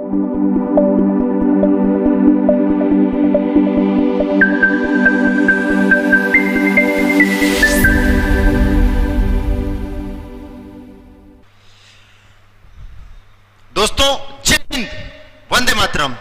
दोस्तों जय हिंद, वंदे मातरम।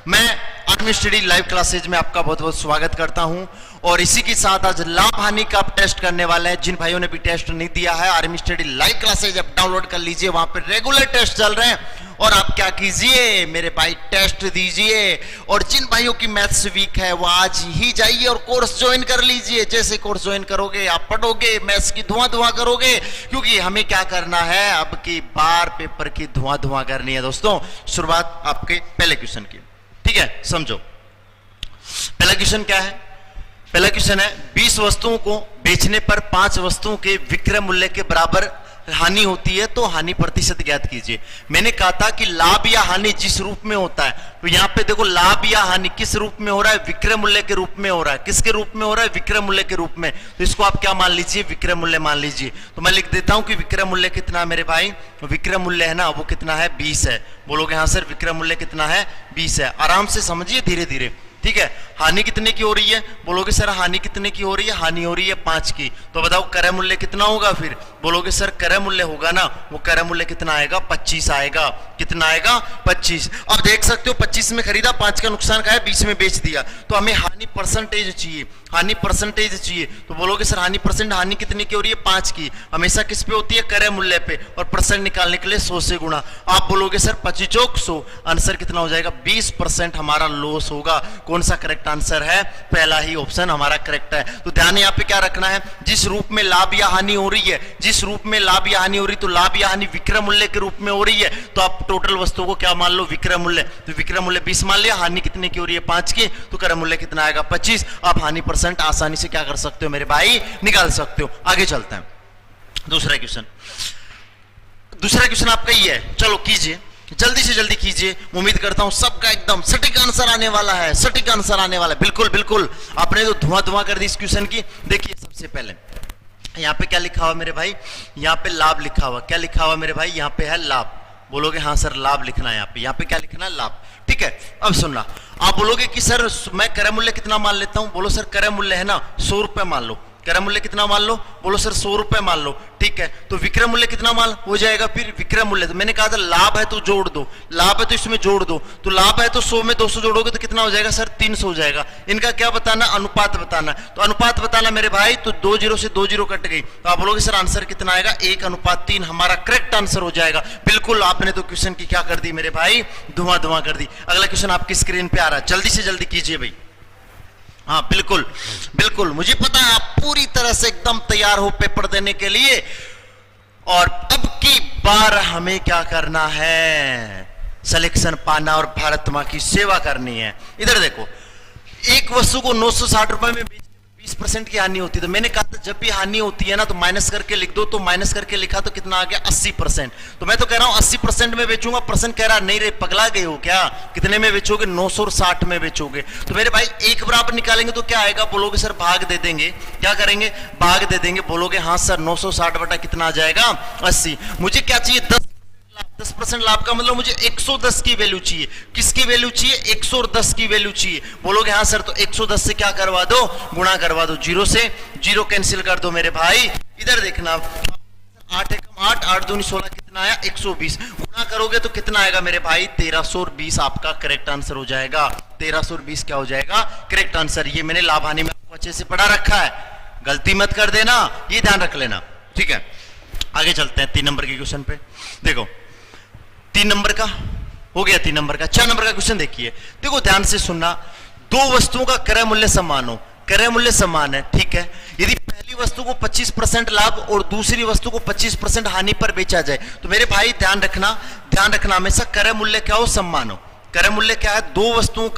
मैं आर्मी स्टडी लाइव क्लासेज में आपका बहुत बहुत स्वागत करता हूं और इसी के साथ आज लाभ हानि का आप टेस्ट करने वाले हैं। जिन भाइयों ने भी टेस्ट नहीं दिया है, आर्मी स्टडी लाइव क्लासेज आप डाउनलोड कर लीजिए, वहां पर रेगुलर टेस्ट चल रहे हैं और आप क्या कीजिए मेरे भाई, टेस्ट दीजिए। और जिन भाइयों की मैथ्स वीक है वो आज ही जाइए और कोर्स ज्वाइन कर लीजिए। जैसे कोर्स ज्वाइन करोगे आप पढ़ोगे, मैथ्स की धुआं धुआं करोगे, क्योंकि हमें क्या करना है, अब की बार पेपर की धुआं धुआं करनी है। दोस्तों शुरुआत आपके पहले क्वेश्चन की, ठीक है, समझो। पहला क्वेश्चन क्या है? पहला क्वेश्चन है 20 वस्तुओं को बेचने पर 5 वस्तुओं के विक्रय मूल्य के बराबर हानि होती है तो हानि प्रतिशत ज्ञात कीजिए। मैंने कहा था कि लाभ या हानि जिस रूप में होता है, तो यहां पे देखो लाभ या हानि किस रूप में हो रहा है, विक्रय मूल्य के रूप में हो रहा है। किसके रूप में हो रहा है? विक्रय मूल्य के रूप में। तो इसको आप क्या मान लीजिए? विक्रय मूल्य मान लीजिए। तो मैं लिख देता हूं कि विक्रय मूल्य कितना है मेरे भाई, विक्रय मूल्य है ना वो कितना है? 20 है। बोलोगे हाँ सर विक्रय मूल्य कितना है? 20 है। आराम से समझिए, धीरे धीरे, ठीक है। हानि कितने की हो रही है? बोलोगे सर हानि कितने की हो रही है? हानि हो रही है 5 की। तो बताओ क्रय मूल्य कितना होगा? फिर बोलोगे सर क्रय मूल्य होगा ना, वो क्रय मूल्य कितना आएगा? 25 आएगा। कितना आएगा? 25। अब देख सकते हो 25 में खरीदा, 5 का नुकसान खाया, 20 में बेच दिया। तो हमें हानि परसेंटेज चाहिए, हानि परसेंटेज चाहिए। तो बोलोगे सर हानि परसेंट, हानि कितने की हो रही है? 5 की। हमेशा किस पे होती है? क्रय मूल्य पे। और परसेंट निकालने के लिए 100 से गुणा। आप बोलोगे सर 25 चौक 100, आंसर कितना हो जाएगा? 20% हमारा लॉस होगा। कौन सा करेक्ट आंसर है? पहला ही ऑप्शन हमारा करेक्ट है। तो ध्यान यहाँ पे क्या रखना है, जिस रूप में लाभ या हानि हो रही है, जिस रूप में लाभ या हानि हो रही, तो लाभ या हानि विक्रय मूल्य के रूप में हो रही है, तो आप टोटल वस्तुओं को क्या मान लो? विक्रय मूल्य। तो विक्रय मूल्य 20 मान लिया, हानि कितने की हो रही है? 5 की। तो क्रय मूल्य कितना आएगा? 25। आप हानि परसेंट आसानी से क्या कर सकते हो मेरे भाई? निकाल सकते हो। आगे चलते हैं, दूसरा क्वेश्चन। दूसरा क्वेश्चन आपका ये है, चलो कीजिए, जल्दी से जल्दी कीजिए। उम्मीद करता हूं सबका एकदम सटीक आंसर आने वाला है, सटीक आंसर आने वाला है। बिल्कुल बिल्कुल, आपने तो धुआं धुआं कर दी इस क्वेश्चन की। देखिए सबसे पहले यहां पे क्या लिखा हुआ मेरे भाई? यहां पे लाभ लिखा हुआ। क्या लिखा हुआ मेरे भाई? यहां पे है लाभ। बोलोगे हाँ सर लाभ लिखना है यहाँ पे क्या लिखना है? लाभ। ठीक है, अब सुनना, आप बोलोगे कि सर मैं क्रय मूल्य कितना मान लेता हूं। बोलो सर क्रय मूल्य है ना 100 रुपए मान लो। क्रय मूल्य कितना मान लो? बोलो सर 100 रुपए मान लो। ठीक है, तो विक्रय मूल्य कितना मान हो जाएगा? फिर विक्रय मूल्य, तो मैंने कहा था लाभ है तो जोड़ दो, लाभ है तो इसमें जोड़ दो। तो लाभ है तो 100 में 200 जोड़ोगे तो कितना हो जाएगा सर? 300 हो जाएगा। इनका क्या बताना? अनुपात बताना। तो अनुपात बताना मेरे भाई, तो 2 0 से 2 0 कट गई। तो आप बोलोगे सर आंसर कितना आएगा? 1:3 हमारा करेक्ट आंसर हो जाएगा। बिल्कुल, आपने तो क्वेश्चन की क्या कर दी मेरे भाई? धुआं धुआं कर दी। अगला क्वेश्चन आपकी स्क्रीन पे आ रहा है, जल्दी से जल्दी कीजिए भाई। हाँ बिल्कुल बिल्कुल, मुझे पता है आप पूरी तरह से एकदम तैयार हो पेपर देने के लिए। और अब की बार हमें क्या करना है? सिलेक्शन पाना और भारत मां की सेवा करनी है। इधर देखो, एक वस्तु को 960 रुपए में 20% की हानि होती है। तो मैंने कहा था जब भी हानि होती है ना तो माइनस करके लिख दो। तो माइनस करके लिखा तो कितना आ गया? 80%। तो मैं तो कह रहा हूं 80% में बेचूंगा। पर्सन कह रहा नहीं रे पगला गए हो क्या? कितने में बेचोगे? 960 में बेचोगे। तो मेरे भाई एक बराबर निकालेंगे तो क्या आएगा? बोलोगे सर भाग दे देंगे। क्या करेंगे? भाग दे देंगे। बोलोगे हाँ सर 960 बटा कितना आ जाएगा? 80। मुझे क्या चाहिए? 10% लाभ का मतलब मुझे 110 की वैल्यू चाहिए। किसकी वैल्यू चाहिए? 110 की वैल्यू चाहिए। बोलोगे हाँ सर, तो 110 से क्या करवा दो? गुणा करवा दो। 0 से 0 कैंसिल कर दो मेरे भाई। इधर देखना, 8 एकम 8, 8 दूनी 16, कितना आया? 120। गुणा करोगे तो कितना आएगा मेरे भाई? 1320 आपका करेक्ट आंसर हो जाएगा। 1320 क्या हो जाएगा? Correct answer. ये मैंने लाभ हानि में आपको अच्छे से पढ़ा रखा है, गलती मत कर देना, ये ध्यान रख लेना। ठीक है, आगे चलते हैं 3 नंबर के क्वेश्चन पे। देखो 3 नंबर का हो गया, 3 नंबर का। 4 नंबर का क्वेश्चन देखिए, देखो ध्यान से सुनना। 2 वस्तुओं का क्रय मूल्य समान हो, क्रय मूल्य समान है, ठीक है। यदि पहली वस्तु को 25% लाभ और दूसरी वस्तु को 25% हानि पर बेचा जाए, तो मेरे भाई ध्यान रखना हमेशा क्रय मूल्य क्या हो? समान हो। क्रय मूल्य क्या है? दो वस्तुओं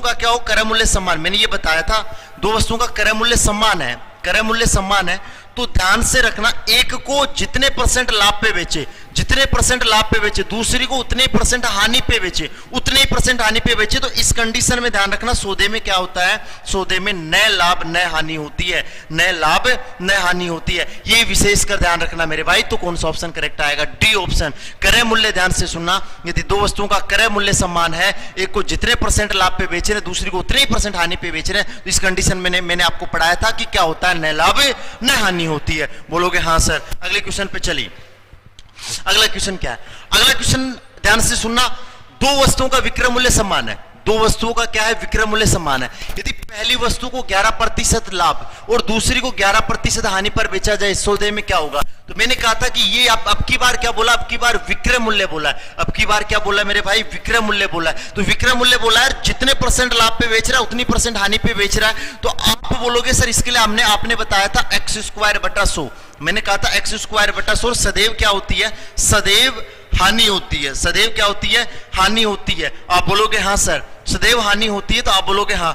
का क्या हो? क्रय मूल्य समान। मैंने ये बताया था 2 वस्तुओं का क्रय मूल्य समान है, क्रय मूल्य समान है। तो ध्यान से रखना, एक को जितने % लाभ पे बेचे, जितने परसेंट लाभ पे बेचे दूसरी को उतने परसेंट हानि पे बेचे, उतने ही परसेंट हानि पे बेचे। तो इस कंडीशन में ध्यान रखना सौदे में क्या होता है, सौदे में नए लाभ नए हानि होती है, नए लाभ नए हानि होती है। ये विशेष कर ध्यान रखना मेरे भाई। तो कौन सा ऑप्शन करेक्ट आएगा, डी ऑप्शन। क्रय मूल्य, ध्यान से सुनना, यदि दो वस्तुओं का क्रय मूल्य समान है, एक को जितने परसेंट लाभ पे बेच रहे दूसरी को उतने ही परसेंट हानि पे बेच रहे हैं, तो इस कंडीशन में मैंने आपको पढ़ाया था कि क्या होता है, नए लाभ नए हानि होती है। बोलोगे हाँ सर। अगले क्वेश्चन पे चलिए। अगला क्वेश्चन क्या है, अगला क्वेश्चन ध्यान से सुनना। दो वस्तुओं का विक्रय मूल्य समान है, दो वस्तुओं का क्या है, विक्रय मूल्य समान है। यदि पहली वस्तु को 11% लाभ और दूसरी को 11% हानि पर बेचा जाए, सौदे में क्या होगा। तो मैंने कहा था कि ये अब की बार क्या बोला, अब की बार विक्रय मूल्य बोला है, अब की बार क्या बोला मेरे भाई, विक्रय मूल्य बोला है। तो विक्रय मूल्य बोला है, जितने परसेंट लाभ पे बेच रहा है उतनी परसेंट हानि पे बेच रहा है। तो आप बोलोगे सर इसके लिए आपने बताया था x²/100। मैंने कहा था x²/100 सदैव क्या होती है, सदैव हानि होती है। सदैव क्या होती है, हानि होती है। आप बोलोगे हाँ सर, सदैव हानि होती है। तो आप बोलोगे हाँ।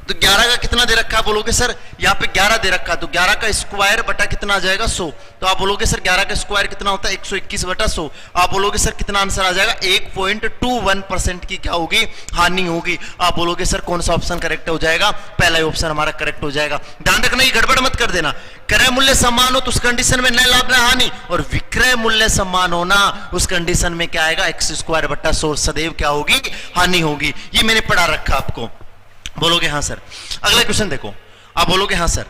तो 11 का कितना दे रखा है, बोलोगे सर यहाँ पे 11 दे रखा है, तो 11 का स्क्वायर बटा कितना आ जाएगा 100। तो आप बोलोगे सर 11 का स्क्वायर कितना होता है 121/100। आप बोलोगे सर कितना आंसर आ जाएगा, 1.21% की क्या होगी, हानि होगी। आप बोलोगे सर कौन सा ऑप्शन करेक्ट हो जाएगा, पहला ऑप्शन हमारा करेक्ट हो जाएगा। ध्यान रखना, ये गड़बड़ मत कर देना। क्रय मूल्य समान हो तो उस कंडीशन में नए लाभ नए हानि, और विक्रय मूल्य समान होना उस कंडीशन में क्या आएगा, x²/100 सदैव क्या होगी, हानि होगी। ये मैंने पढ़ा रखा आपको। बोलोगे हाँ सर। अगला क्वेश्चन देखो, आप बोलोगे हाँ सर।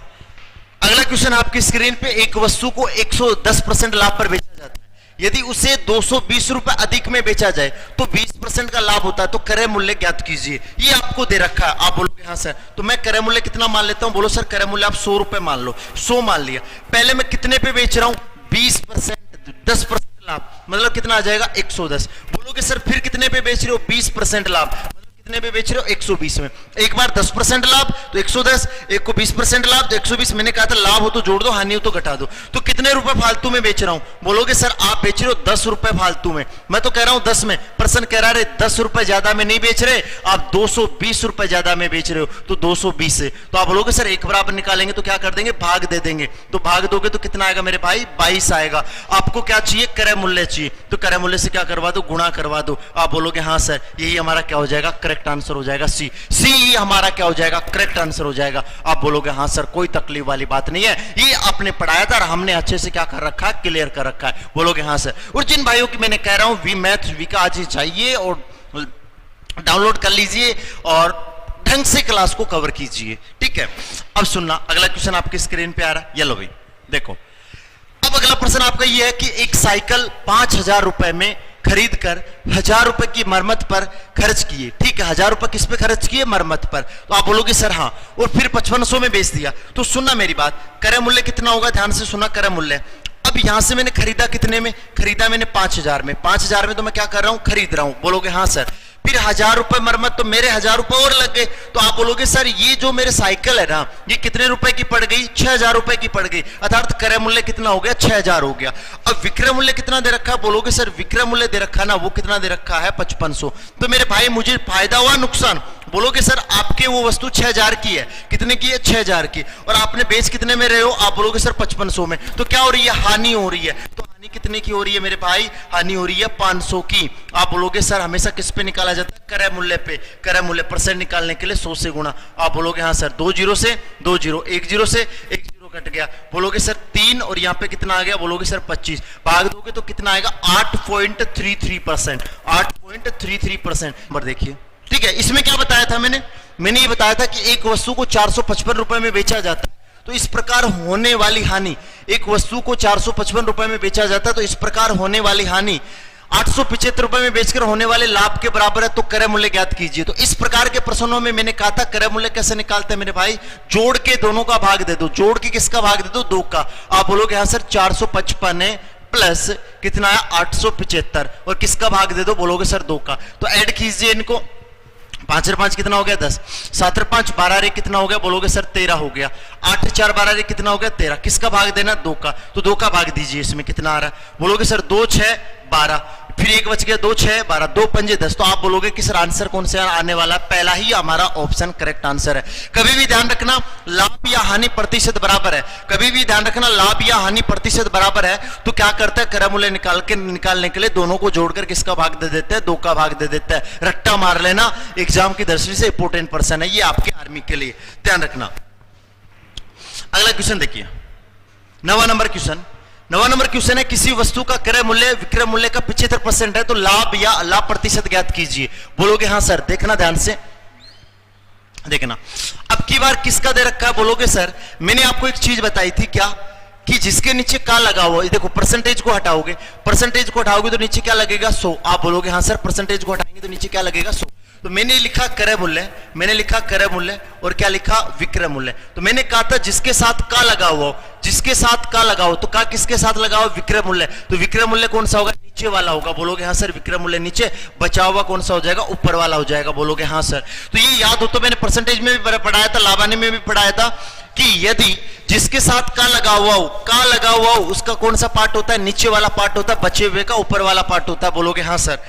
अगला क्वेश्चन आपकी स्क्रीन पे, एक वस्तु को 110% लाभ पर बेचा जाता है, यदि उसे 220 रुपए अधिक में बेचा जाए तो 20% का लाभ होता है। तो क्रय मूल्य ज्ञात कीजिए, ये आपको दे रखा है। आप बोलोगे हाँ सर। तो मैं क्रय मूल्य कितना मान लेता हूं, बोलो सर क्रय मूल्य आप 100 रुपए मान लो, 100 मान लिया। पहले मैं कितने पे बेच रहा हूं, 20%, 10% लाभ, मतलब कितना आ जाएगा 110। बोलोगे सर फिर कितने पे बेच रहे हो, 20% लाभ, कितने पे बेच रहे हो 120 में। एक बार 10% लाभ तो 110, एक को 20% लाभ तो 120। मैंने कहा था लाभ हो तो जोड़ दो, हानि हो तो घटा दो। तो कितने रुपए फालतू में बेच रहा हूं, बोलोगे सर आप बेच रहे हो 10 रुपए फालतू में। मैं तो कह रहा हूं 10 में, पर्सन कह रहा है 10 रुपए ज्यादा में नहीं बेच रहे, आप 220 रुपए ज्यादा में बेच रहे हो, तो 220 से। तो आप बोलोगे सर एक बराबर निकालेंगे तो क्या कर देंगे, भाग दे देंगे। तो भाग दोगे तो कितना आएगा मेरे भाई, 22 आएगा। आपको क्या चाहिए, क्रय मूल्य चाहिए, तो क्रय मूल्य से क्या करवा दो, गुणा करवा दो। आप बोलोगे हाँ सर, यही हमारा क्या हो जाएगा, करेक्ट आंसर हो जाएगा, सी। सी हमारा क्या हो जाएगा, करेक्ट आंसर हो जाएगा। आप बोलोगे हाँ सर, कोई तकलीफ वाली बात नहीं है, ये आपने पढ़ाया था और हमने अच्छे से क्या कर रखा है, क्लियर कर रखा है। बोलोगे हाँ सर। और जिन भाइयों की मैंने कह रहा हूं वी मैथ वी का आज ही चाहिए और डाउनलोड कर लीजिए और ढंग से क्लास को कवर कीजिए, ठीक है। अब सुनना, अगला क्वेश्चन आपकी स्क्रीन पे आ रहा है, ये लो भाई देखो। अब अगला प्रश्न आपका ये है कि एक साइकिल 5000 रुपए में खरीद कर 1000 रुपए की मरम्मत पर खर्च किए, ठीक है। 1000 रुपए किस पे खर्च किए, मरम्मत पर। तो आप बोलोगे सर हाँ, और फिर 5500 में बेच दिया। तो सुनना मेरी बात, क्रय मूल्य कितना होगा, ध्यान से सुनना, क्रय मूल्य। अब यहां से मैंने खरीदा कितने में, खरीदा मैंने 5000 में। 5000 में तो मैं क्या कर रहा हूं, खरीद रहा हूं। बोलोगे हाँ सर। फिर 1000 रुपए मरम्मत, तो मेरे 1000 रुपए और लग गए। तो आप बोलोगे सर ये जो मेरे साइकिल है ना, ये कितने रुपए की पड़ गई, 6000 रुपए की पड़ गई, अर्थात क्रय मूल्य कितना हो गया, 6000 हो गया। अब विक्रय मूल्य कितना दे रखा है, बोलोगे सर विक्रय मूल्य दे रखा ना, वो कितना दे रखा है 5500। तो मेरे भाई मुझे फायदा हुआ नुकसान, बोलोगे सर आपके वो वस्तु 6000 की है, कितने की है, 6000 की, और आपने बेच कितने में रहे हो, आप बोलोगे सर 5500 में। तो क्या हो रही है, हानि हो रही है। तो हानि कितने की हो रही है मेरे भाई, हानि हो रही है 500 की। आप बोलोगे सर हमेशा किस पे निकाला जाता है, क्रय मूल्य पे। क्रय मूल्य परसेंट निकालने के लिए 100 से गुणा। आप बोलोगे हाँ सर, 2 0 से 2 0, 1 0 से 1 0 कट गया। बोलोगे सर 3 और यहाँ पे कितना आ गया, बोलोगे सर 25। भाग दोगे तो कितना आएगा, 8.33%, 8.33%। नंबर देखिए, ठीक है। इसमें क्या बताया था मैंने ये बताया था कि एक वस्तु को 455 रुपए में बेचा जाता है, तो इस प्रकार होने वाली हानि, एक वस्तु को 455 रुपए में बेचा जाता है तो इस प्रकार होने वाली हानि 875 रुपए में बेचकर होने वाले लाभ के बराबर है। तो क्रय मूल्य ज्ञात कीजिए। तो इस प्रकार के प्रश्नों में मैंने कहा था क्रय मूल्य कैसे निकालते हैं मेरे भाई, जोड़ के दोनों का भाग दे दो। जोड़ के किसका भाग दे दो, 2 का। आप बोलोगे हाँ सर 455 है प्लस कितना है 875, और किसका भाग दे दो, बोलोगे सर 2 का। तो ऐड कीजिए इनको, 5 और 5 कितना हो गया 10, 7 और 5 12 रे कितना हो गया, बोलोगे सर 13 हो गया। 8 और 4 12 रे कितना हो गया 13, किसका भाग देना 2 का। तो 2 का भाग दीजिए, इसमें कितना आ रहा है, बोलोगे सर 2 6 12। फिर 1 बच गया, 2 6 12, 2 पंजे 10। तो आप बोलोगे कि सर आंसर कौन सा आने वाला है? पहला ही हमारा ऑप्शन करेक्ट आंसर है। कभी भी ध्यान रखना, लाभ या हानि प्रतिशत बराबर है, कभी भी ध्यान रखना लाभ या हानि प्रतिशत बराबर है तो क्या करता है, क्रय मूल्य निकालने के लिए दोनों को जोड़कर किसका भाग दे देते हैं? 2 का भाग दे देते हैं। रट्टा मार लेना, एग्जाम की दृष्टि से इंपोर्टेंट पर्सन है ये आपके आर्मी के लिए, ध्यान रखना। अगला क्वेश्चन देखिए, 9वां नंबर क्वेश्चन। 9वां नंबर क्वेश्चन है, किसी वस्तु का क्रय मूल्य विक्रय मूल्य का 75% है तो लाभ या लाभ प्रतिशत ज्ञात कीजिए। बोलोगे हाँ सर, देखना ध्यान से देखना। अब की बार किसका दे रखा है? बोलोगे सर मैंने आपको एक चीज बताई थी क्या, कि जिसके नीचे का लगा हुआ, देखो परसेंटेज को हटाओगे, परसेंटेज को हटाओगे तो नीचे क्या लगेगा? 100। आप बोलोगे हाँ सर परसेंटेज को हटाएंगे तो नीचे क्या लगेगा? 100। तो मैंने लिखा क्रय मूल्य, मैंने लिखा क्रय मूल्य और क्या लिखा? विक्रय मूल्य। तो मैंने कहा था जिसके साथ का लगा हुआ, जिसके साथ का लगा हो, तो का किसके साथ लगा हो? विक्रय मूल्य। तो विक्रय मूल्य कौन सा होगा? नीचे वाला होगा। बोलोगे हाँ सर विक्रय मूल्य नीचे, बचा हुआ कौन सा हो जाएगा? ऊपर वाला हो जाएगा। बोलोगे हाँ सर। तो ये याद हो तो मैंने परसेंटेज में भी पढ़ाया था, लाभानी में भी पढ़ाया था कि यदि जिसके साथ का लगा हुआ हो, का लगा हुआ हो, उसका कौन सा पार्ट होता है? नीचे वाला पार्ट होता है, बचे हुए का ऊपर वाला पार्ट होता है। बोलोगे हाँ सर।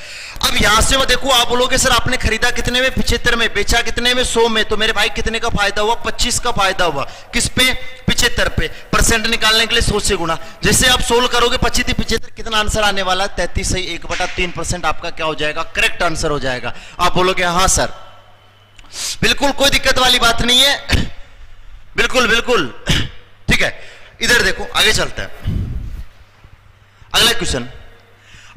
अब यहां से वो देखो, आप बोलोगे सर आपने खरीदा कितने में? 75 में। बेचा कितने में? 100 में। तो मेरे भाई कितने का फायदा हुआ? 25 का फायदा हुआ। किस पे? 75 पे। परसेंट निकालने के लिए 100 से गुणा। जैसे आप सोल्व करोगे 25 75, कितना आंसर आने वाला है? 33 सही 1/3% आपका क्या हो जाएगा? करेक्ट आंसर हो जाएगा। आप बोलोगे हाँ सर, बिल्कुल कोई दिक्कत वाली बात नहीं है, बिल्कुल बिल्कुल ठीक है। इधर देखो, आगे चलते हैं। अगला क्वेश्चन,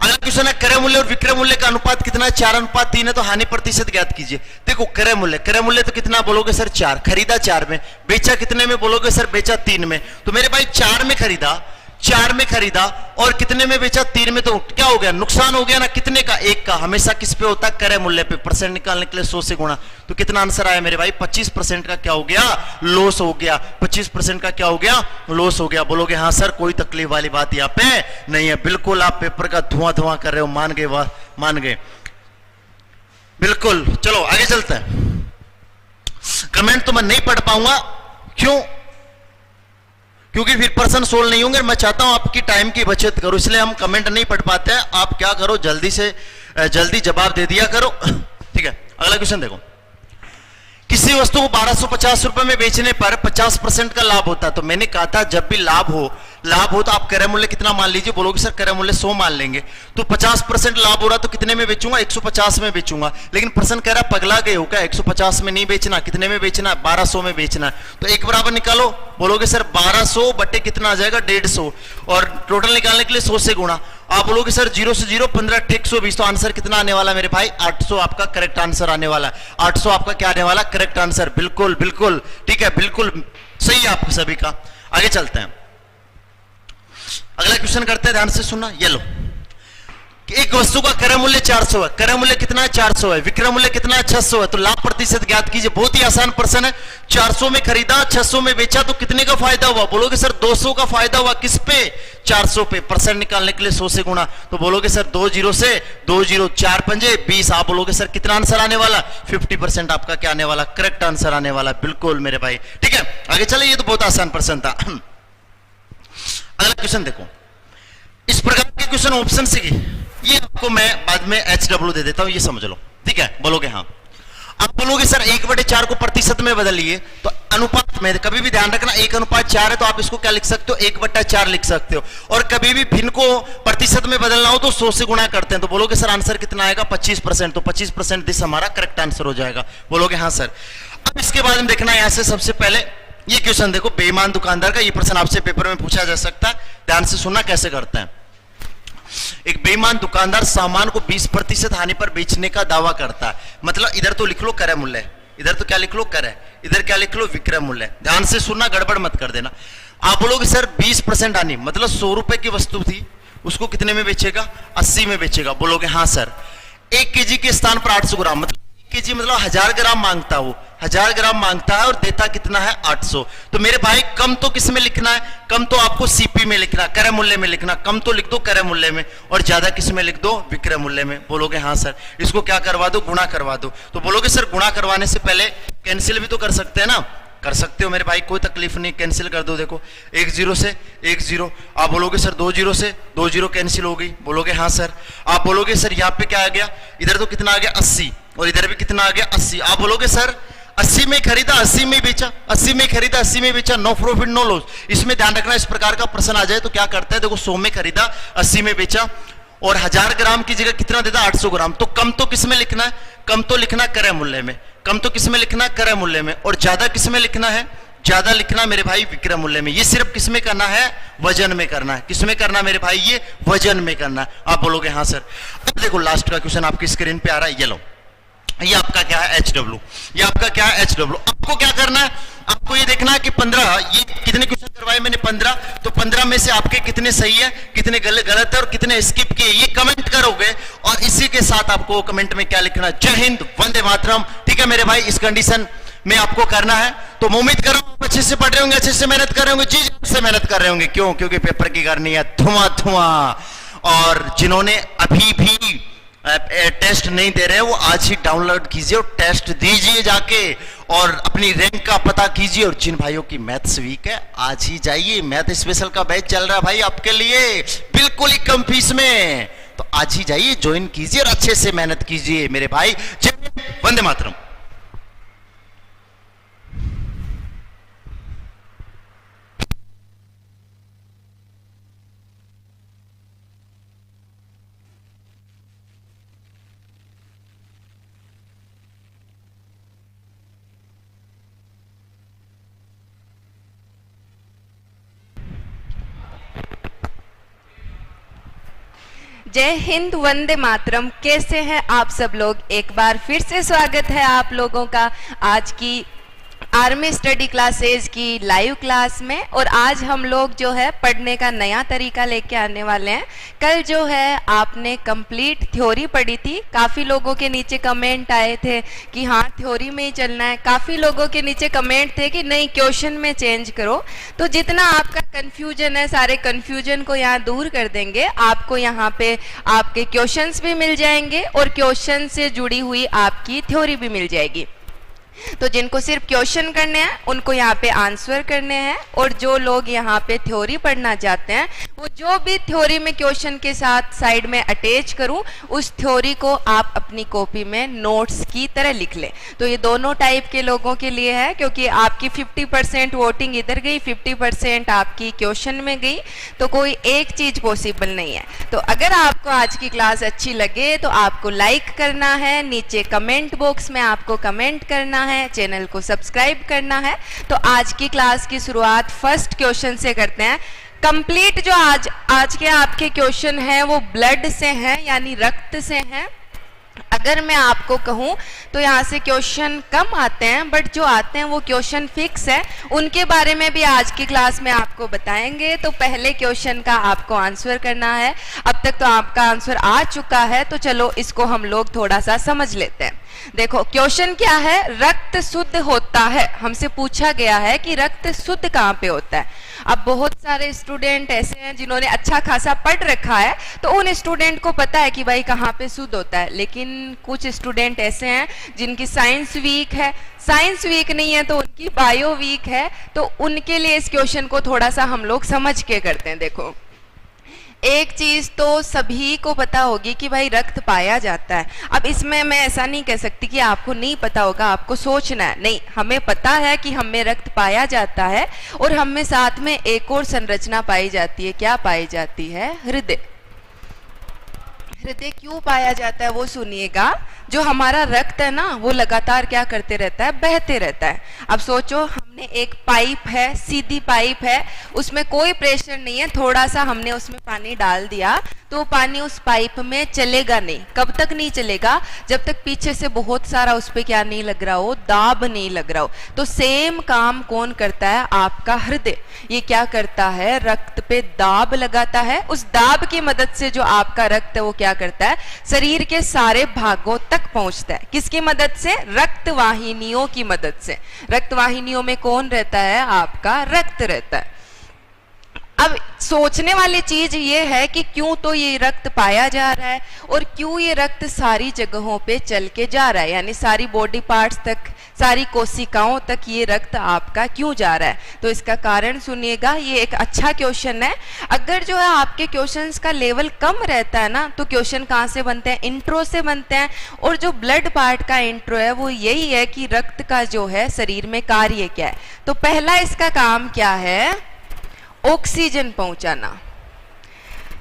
अगला क्वेश्चन है क्रय मूल्य और विक्रय मूल्य का अनुपात कितना है? 4:3 है। तो हानि प्रतिशत ज्ञात कीजिए। देखो क्रय मूल्य, क्रय मूल्य तो कितना? बोलोगे सर 4। खरीदा 4 में, बेचा कितने में? बोलोगे सर बेचा 3 में। तो मेरे भाई 4 में खरीदा, 4 में खरीदा और कितने में बेचा? 3 में। तो क्या हो गया? नुकसान हो गया ना। कितने का? 1 का। हमेशा किस पे होता है? क्रय मूल्य पे। परसेंट निकालने के लिए 100 से गुणा। तो कितना आंसर आया मेरे भाई? 25% का क्या हो गया? लॉस हो गया। 25% का क्या हो गया? लॉस हो गया। बोलोगे हाँ सर, कोई तकलीफ वाली बात यहाँ पे नहीं है। बिल्कुल आप पेपर का धुआं धुआं कर रहे हो, मान गए, वाह मान गए, बिल्कुल। चलो आगे चलते हैं। कमेंट तो मैं नहीं पढ़ पाऊंगा, क्यों? क्योंकि फिर पर्सन सोल्व नहीं होंगे। मैं चाहता हूं आपकी टाइम की बचत करो, इसलिए हम कमेंट नहीं पढ़ पाते हैं। आप क्या करो, जल्दी से जल्दी जवाब दे दिया करो, ठीक है। अगला क्वेश्चन देखो, किसी वस्तु को 1250 रुपए में बेचने पर 50% का लाभ होता है। तो मैंने कहा था जब भी लाभ हो तो आप क्रय मूल्य कितना मान लीजिए? बोलोगे सर क्रय मूल्य 100 मान लेंगे। तो 50% लाभ हो रहा तो कितने में बेचूंगा? 150 में बेचूंगा। लेकिन पर्सन कह रहा पगला गए हो क्या? 150 में नहीं बेचना, कितने में बेचना है? 1200 में बेचना है। तो एक बराबर निकालो। बोलोगे सर 1200 बटे कितना आ जाएगा? 150, और टोटल निकालने के लिए 100 से गुणा। आप बोलोगे सर 0 से 0 15 120। तो आंसर कितना आने वाला मेरे भाई? 800 आपका करेक्ट आंसर आने वाला है। 800 आपका क्या आने वाला? Correct answer. बिल्कुल बिल्कुल ठीक है, बिल्कुल सही है आप सभी का। आगे चलते हैं, अगला क्वेश्चन करते हैं, ध्यान से सुनना। ये लो, कि एक वस्तु का क्रय मूल्य 400 है। क्रय मूल्य कितना है? 400 है। विक्रय मूल्य कितना है? 600 है। तो लाभ प्रतिशत ज्ञात कीजिए। बहुत ही आसान प्रश्न है। 400 में खरीदा, 600 में बेचा, तो कितने का फायदा हुआ? बोलोगे सर 200 का फायदा हुआ। किस पे? 400 पे। परसेंट निकालने के लिए 100 से गुणा। तो बोलोगे सर 2 0 से 2 0, 4 पंजे 20। आप बोलोगे सर कितना आंसर आने वाला? 50% आपका क्या आने वाला? करेक्ट आंसर आने वाला। बिल्कुल मेरे भाई, ठीक है। आगे चले, ये तो बहुत आसान प्रश्न था। अगला क्वेश्चन देखो, इस प्रकार के क्वेश्चन ऑप्शन से, ये आपको मैं बाद में HW दे देता हूं, ये समझ लो, ठीक है। बोलोगे हाँ। आप बोलोगे सर 1/4 को प्रतिशत में बदलिए। तो अनुपात में कभी भी ध्यान रखना, 1:4 है तो आप इसको क्या लिख सकते हो? 1/4 लिख सकते हो। और कभी भी भिन्न को प्रतिशत में बदलना हो तो 100 से गुणा करते हैं। तो बोलोगे सर आंसर कितना आएगा? 25%। तो 25% दिस हमारा करेक्ट आंसर हो जाएगा। बोलोगे हाँ सर। अब इसके बाद में देखना, यहां से सबसे पहले ये क्वेश्चन देखो, बेईमान दुकानदार का। ये प्रश्न आपसे पेपर में पूछा जा सकता है, ध्यान से सुनना कैसे करते हैं। एक बेईमान दुकानदार सामान को 20% हानि पर बेचने का दावा करता है। मतलब इधर तो लिख लो क्रय मूल्य, इधर तो क्या लिख लो? क्रय, इधर क्या लिख लो? विक्रय मूल्य। ध्यान से सुनना, गड़बड़ मत कर देना। आप बोलोगे सर 20% हानि, मतलब 100 रुपए की वस्तु थी, उसको कितने में बेचेगा? 80 में बेचेगा। बोलोगे हाँ सर। 1 केजी के स्थान पर 800 ग्राम, मतलब 1 केजी मतलब 1000 ग्राम मांगता हो, 1000 ग्राम मांगता है और देता कितना है? 800। तो मेरे भाई कम तो किस में लिखना है? कम तो आपको सीपी में लिखना, क्रय मूल्य में लिखना। कम तो लिख दो क्रय मूल्य में, और ज्यादा किस में लिख दो? विक्रय मूल्य में। बोलोगे हाँ सर। इसको क्या करवा दो? गुणा करवा दो। तो बोलोगे सर गुणा करवाने से पहले कैंसिल भी तो कर सकते हैं ना। कर सकते हो मेरे भाई, कोई तकलीफ नहीं, कैंसिल कर दो। देखो 1 0 से 1 0, आप बोलोगे सर 2 0 से 2 0 कैंसिल हो गई, बोलोगे हाँ सर। आप बोलोगे सर यहाँ पे क्या आ गया, इधर तो कितना आ गया 80 और इधर भी कितना आ गया 80। आप बोलोगे सर 80 में खरीदा 80 में बेचा, 80 में खरीदा 80 में बेचा, नो प्रॉफिट नो लॉस। इसमें ध्यान रखना, इस प्रकार का प्रश्न आ जाए तो क्या करता है, देखो 100 में खरीदा 80 में बेचा और 1000 ग्राम की जगह कितना देता 800 ग्राम, तो कम तो किस में लिखना है, कम तो लिखना क्रय मूल्य में, कम तो किस में लिखना क्रय मूल्य में, और ज्यादा किस में लिखना है, ज्यादा लिखना मेरे भाई विक्रय मूल्य में। ये सिर्फ किस में करना है, वजन में करना है। किस में करना मेरे भाई, ये वजन में करना है। आप बोलोगे हाँ सर। अब देखो लास्ट का क्वेश्चन आपकी स्क्रीन पे आ रहा है, ये लो, ये आपका क्या है HW, ये आपका क्या है HW। आपको क्या करना है, आपको ये देखना है कि 15, ये कितने क्वेश्चन करवाए मैंने 15, तो 15 में से आपके कितने सही है, कितने गलत है और कितने स्किप किए, ये कमेंट करोगे। और इसी के साथ आपको कमेंट में क्या लिखना है, जय हिंद वंदे मातरम। ठीक है मेरे भाई, इस कंडीशन में आपको करना है। तो मैं उम्मीद कर रहा हूं आप अच्छे से पढ़ रहे होंगे, अच्छे से मेहनत कर रहे होंगे, जी से मेहनत कर रहे होंगे। क्यों, क्योंकि पेपर की करनी है धुआं धुआं। और जिन्होंने अभी भी टेस्ट नहीं दे रहे वो आज ही डाउनलोड कीजिए और टेस्ट दीजिए जाके और अपनी रैंक का पता कीजिए। और जिन भाइयों की मैथ्स वीक है आज ही जाइए, मैथ स्पेशल का बैच चल रहा है भाई आपके लिए बिल्कुल ही कम फीस में, तो आज ही जाइए ज्वाइन कीजिए और अच्छे से मेहनत कीजिए मेरे भाई। वंदे मातरम। जय हिंद वंदे मातरम। कैसे हैं आप सब लोग? एक बार फिर से स्वागत है आप लोगों का आज की आर्मी स्टडी क्लासेज की लाइव क्लास में। और आज हम लोग जो है पढ़ने का नया तरीका लेके आने वाले हैं। कल जो है आपने कंप्लीट थ्योरी पढ़ी थी, काफ़ी लोगों के नीचे कमेंट आए थे कि हाँ थ्योरी में ही चलना है, काफ़ी लोगों के नीचे कमेंट थे कि नहीं क्वेश्चन में चेंज करो। तो जितना आपका कन्फ्यूजन है सारे कन्फ्यूजन को यहाँ दूर कर देंगे। आपको यहाँ पे आपके क्वेश्चंस भी मिल जाएंगे और क्वेश्चन से जुड़ी हुई आपकी थ्योरी भी मिल जाएगी। तो जिनको सिर्फ क्वेश्चन करने हैं उनको यहाँ पे आंसर करने हैं, और जो लोग यहाँ पे थ्योरी पढ़ना चाहते हैं वो जो भी थ्योरी में क्वेश्चन के साथ साइड में अटैच करूँ उस थ्योरी को आप अपनी कॉपी में नोट्स की तरह लिख लें। तो ये दोनों टाइप के लोगों के लिए है, क्योंकि आपकी 50% वोटिंग इधर गई, 50% आपकी क्वेश्चन में गई, तो कोई एक चीज पॉसिबल नहीं है। तो अगर आपको आज की क्लास अच्छी लगे तो आपको लाइक करना है, नीचे कमेंट बॉक्स में आपको कमेंट करना है, चैनल को सब्सक्राइब करना है। तो आज की क्लास की शुरुआत फर्स्ट क्वेश्चन से करते हैं। कंप्लीट जो आज के आपके क्वेश्चन हैं वो ब्लड से हैं, यानी रक्त से हैं। अगर मैं आपको कहूं तो यहाँ से क्वेश्चन कम आते हैं, बट जो आते हैं वो क्वेश्चन फिक्स है, उनके बारे में भी आज की क्लास में आपको बताएंगे। तो पहले क्वेश्चन का आपको आंसर करना है। अब तक तो आपका आंसर आ चुका है, तो चलो इसको हम लोग थोड़ा सा समझ लेते हैं। देखो क्वेश्चन क्या है, रक्त शुद्ध होता है। हमसे पूछा गया है कि रक्त शुद्ध कहाँ पे होता है। अब बहुत सारे स्टूडेंट ऐसे हैं जिन्होंने अच्छा खासा पढ़ रखा है, तो उन स्टूडेंट को पता है कि भाई कहाँ पे शुद्ध होता है। लेकिन कुछ स्टूडेंट ऐसे हैं जिनकी साइंस वीक है, साइंस वीक नहीं है तो उनकी बायो वीक है, तो उनके लिए इस क्वेश्चन को थोड़ा सा हम लोग समझ के करते हैं। देखो एक चीज तो सभी को पता होगी कि भाई रक्त पाया जाता है। अब इसमें मैं ऐसा नहीं कह सकती कि आपको नहीं पता होगा, आपको सोचना है। नहीं, हमें पता है कि हमें रक्त पाया जाता है, और हमें साथ में एक और संरचना पाई जाती है। क्या पाई जाती है? हृदय। हृदय क्यों पाया जाता है वो सुनिएगा। जो हमारा रक्त है ना वो लगातार क्या करते रहता है? बहते रहता है। अब सोचो हमने एक पाइप है, सीधी पाइप है, उसमें कोई प्रेशर नहीं है, थोड़ा सा हमने उसमें पानी डाल दिया तो पानी उस पाइप में चलेगा नहीं। कब तक नहीं चलेगा? जब तक पीछे से बहुत सारा उस पर क्या नहीं लग रहा हो, दाब नहीं लग रहा हो। तो सेम काम कौन करता है? आपका हृदय। ये क्या करता है? रक्त पे दाब लगाता है। उस दाब की मदद से जो आपका रक्त है वो क्या करता है? शरीर के सारे भागों तक पहुंचता है। किसकी मदद से? रक्त वाहिनियों की मदद से। रक्त वाहिनियों में कौन रहता है? आपका रक्त रहता है। अब सोचने वाली चीज ये है कि क्यों तो ये रक्त पाया जा रहा है और क्यों ये रक्त सारी जगहों पे चल के जा रहा है, यानी सारी बॉडी पार्ट्स तक सारी कोशिकाओं तक ये रक्त आपका क्यों जा रहा है? तो इसका कारण सुनिएगा, ये एक अच्छा क्वेश्चन है। अगर जो है आपके क्वेश्चंस का लेवल कम रहता है ना, तो क्वेश्चन कहाँ से बनते हैं? इंट्रो से बनते हैं। और जो ब्लड पार्ट का इंट्रो है वो यही है कि रक्त का जो है शरीर में कार्य क्या है। तो पहला इसका काम क्या है? ऑक्सीजन पहुंचाना।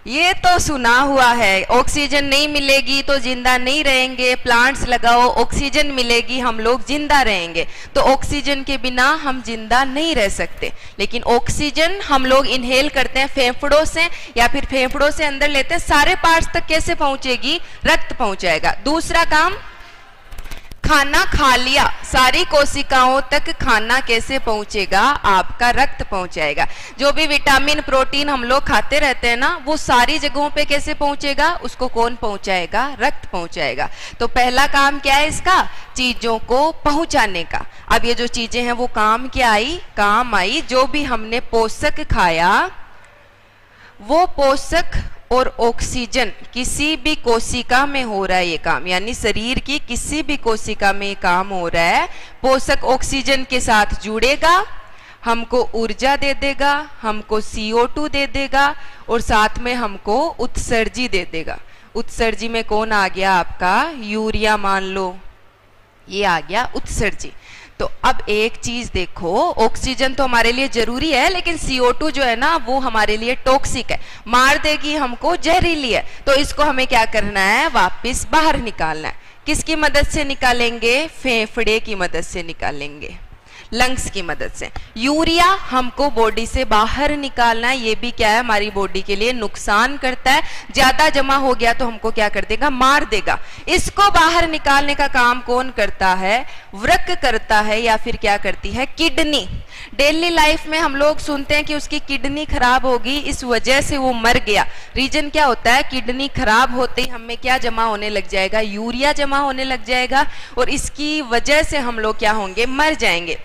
ये तो सुना हुआ है, ऑक्सीजन नहीं मिलेगी तो जिंदा नहीं रहेंगे, प्लांट्स लगाओ ऑक्सीजन मिलेगी हम लोग जिंदा रहेंगे। तो ऑक्सीजन के बिना हम जिंदा नहीं रह सकते। लेकिन ऑक्सीजन हम लोग इनहेल करते हैं फेफड़ों से या फिर फेफड़ों से अंदर लेते हैं, सारे पार्ट्स तक कैसे पहुंचेगी? रक्त पहुंचाएगा। दूसरा काम, खाना खा लिया, सारी कोशिकाओं तक खाना कैसे पहुंचेगा? आपका रक्त पहुंचाएगा। जो भी विटामिन प्रोटीन हम लोग खाते रहते हैं ना, वो सारी जगहों पे कैसे पहुंचेगा? उसको कौन पहुंचाएगा? रक्त पहुंचाएगा। तो पहला काम क्या है इसका? चीजों को पहुंचाने का। अब ये जो चीजें हैं वो काम क्या आई? काम आई जो भी हमने पोषक खाया, वो पोषक और ऑक्सीजन किसी भी कोशिका में हो रहा है ये काम, यानी शरीर की किसी भी कोशिका में काम हो रहा है। पोषक ऑक्सीजन के साथ जुड़ेगा, हमको ऊर्जा दे देगा, हमको CO2 दे देगा और साथ में हमको उत्सर्जी दे देगा। उत्सर्जी में कौन आ गया आपका? यूरिया मान लो, ये आ गया उत्सर्जी। तो अब एक चीज देखो, ऑक्सीजन तो हमारे लिए जरूरी है, लेकिन CO2 जो है ना वो हमारे लिए टॉक्सिक है, मार देगी हमको, जहरीली है। तो इसको हमें क्या करना है? वापस बाहर निकालना है। किसकी मदद से निकालेंगे? फेफड़े की मदद से निकालेंगे, लंग्स की मदद से। यूरिया हमको बॉडी से बाहर निकालना है। ये भी क्या है? हमारी बॉडी के लिए नुकसान करता है। ज्यादा जमा हो गया तो हमको क्या कर देगा? मार देगा। इसको बाहर निकालने का काम कौन करता है? वृक्क करता है, या फिर क्या करती है? किडनी। डेली लाइफ में हम लोग सुनते हैं कि उसकी किडनी खराब होगी, इस वजह से वो मर गया। रीजन क्या होता है? किडनी खराब होते ही हमें क्या जमा होने लग जाएगा? यूरिया जमा होने लग जाएगा, और इसकी वजह से हम लोग क्या होंगे? मर जाएंगे।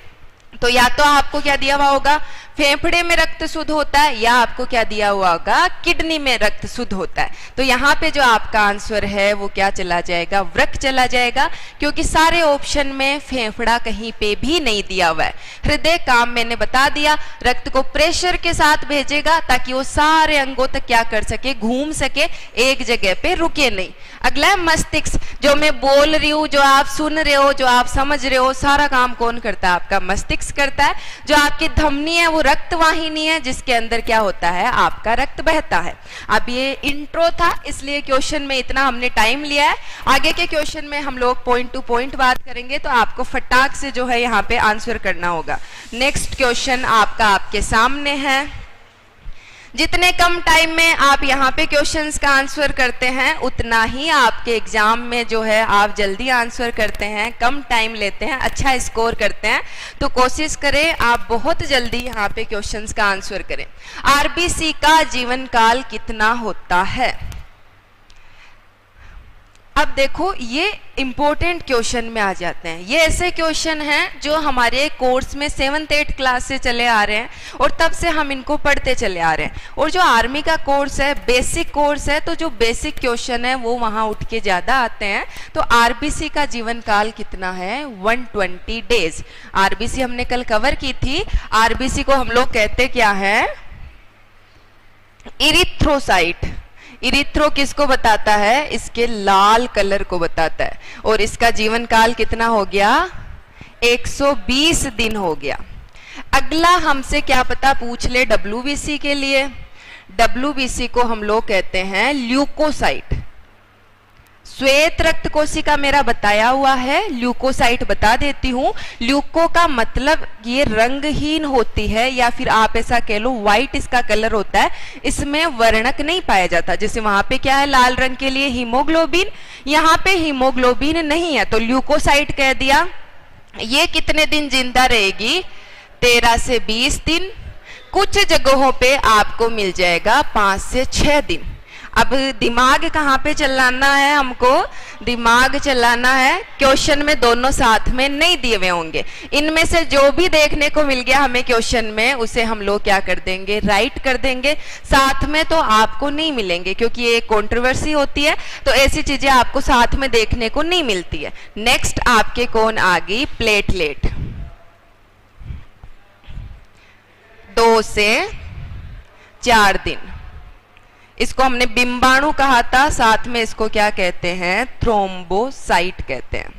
तो या तो आपको क्या दिया हुआ होगा? फेफड़े में रक्त शुद्ध होता है, या आपको क्या दिया हुआ होगा? किडनी में रक्त शुद्ध होता है। तो यहाँ पे जो आपका आंसर है वो क्या चला जाएगा? वृक्क चला जाएगा, क्योंकि सारे ऑप्शन में फेफड़ा कहीं पे भी नहीं दिया हुआ है। हृदय काम मैंने बता दिया, रक्त को प्रेशर के साथ भेजेगा ताकि वो सारे अंगों तक क्या कर सके? घूम सके, एक जगह पे रुके नहीं। अगला है मस्तिष्क। जो मैं बोल रही हूँ, जो आप सुन रहे हो, जो आप समझ रहे हो, सारा काम कौन करता है? आपका मस्तिष्क करता है। जो आपकी धमनी है वो रक्त वाहिनी है, जिसके अंदर क्या होता है? आपका रक्त बहता है। अब ये इंट्रो था, इसलिए क्वेश्चन में इतना हमने टाइम लिया है। आगे के क्वेश्चन में हम लोग पॉइंट टू पॉइंट बात करेंगे, तो आपको फटाक से जो है यहाँ पे आंसर करना होगा। नेक्स्ट क्वेश्चन आपका आपके सामने है। जितने कम टाइम में आप यहाँ पे क्वेश्चंस का आंसर करते हैं, उतना ही आपके एग्जाम में जो है आप जल्दी आंसर करते हैं, कम टाइम लेते हैं, अच्छा स्कोर करते हैं। तो कोशिश करें आप बहुत जल्दी यहाँ पे क्वेश्चंस का आंसर करें। आरबीसी का जीवन काल कितना होता है? अब देखो, ये इंपॉर्टेंट क्वेश्चन में आ जाते हैं। ये ऐसे क्वेश्चन हैं जो हमारे कोर्स में 7th-8th क्लास से चले आ रहे हैं, और तब से हम इनको पढ़ते चले आ रहे हैं। और जो आर्मी का कोर्स है, बेसिक कोर्स है, तो जो बेसिक क्वेश्चन है वो वहाँ उठ के ज़्यादा आते हैं। तो आरबीसी का जीवन काल कितना है? 120 डेज। आरबीसी हमने कल कवर की थी। आरबीसी को हम लोग कहते क्या है? इरिथ्रोसाइट। इरिथ्रो किसको बताता है? इसके लाल कलर को बताता है। और इसका जीवन काल कितना हो गया? 120 दिन हो गया। अगला हमसे क्या पता पूछ ले डब्ल्यूबीसी के लिए। डब्ल्यूबीसी को हम लोग कहते हैं ल्यूकोसाइट। श्वेत रक्त कोशिका मेरा बताया हुआ है, ल्यूकोसाइट बता देती हूँ। ल्यूको का मतलब ये रंगहीन होती है, या फिर आप ऐसा कह लो व्हाइट इसका कलर होता है, इसमें वर्णक नहीं पाया जाता। जैसे वहां पे क्या है लाल रंग के लिए? हीमोग्लोबिन। यहाँ पे हीमोग्लोबिन नहीं है, तो ल्यूकोसाइट कह दिया। ये कितने दिन जिंदा रहेगी? 13 से 20 दिन। कुछ जगहों पे आपको मिल जाएगा 5 से 6 दिन। अब दिमाग कहाँ पे चलाना है हमको? दिमाग चलाना है, क्वेश्चन में दोनों साथ में नहीं दिए हुए होंगे। इनमें से जो भी देखने को मिल गया हमें क्वेश्चन में, उसे हम लोग क्या कर देंगे? राइट कर देंगे। साथ में तो आपको नहीं मिलेंगे क्योंकि ये कंट्रोवर्सी होती है, तो ऐसी चीजें आपको साथ में देखने को नहीं मिलती है। नेक्स्ट आपके कौन आ गई? प्लेटलेट। 2 से 4 दिन, इसको हमने बिंबाणु कहा था, साथ में इसको क्या कहते हैं? थ्रोम्बोसाइट कहते हैं।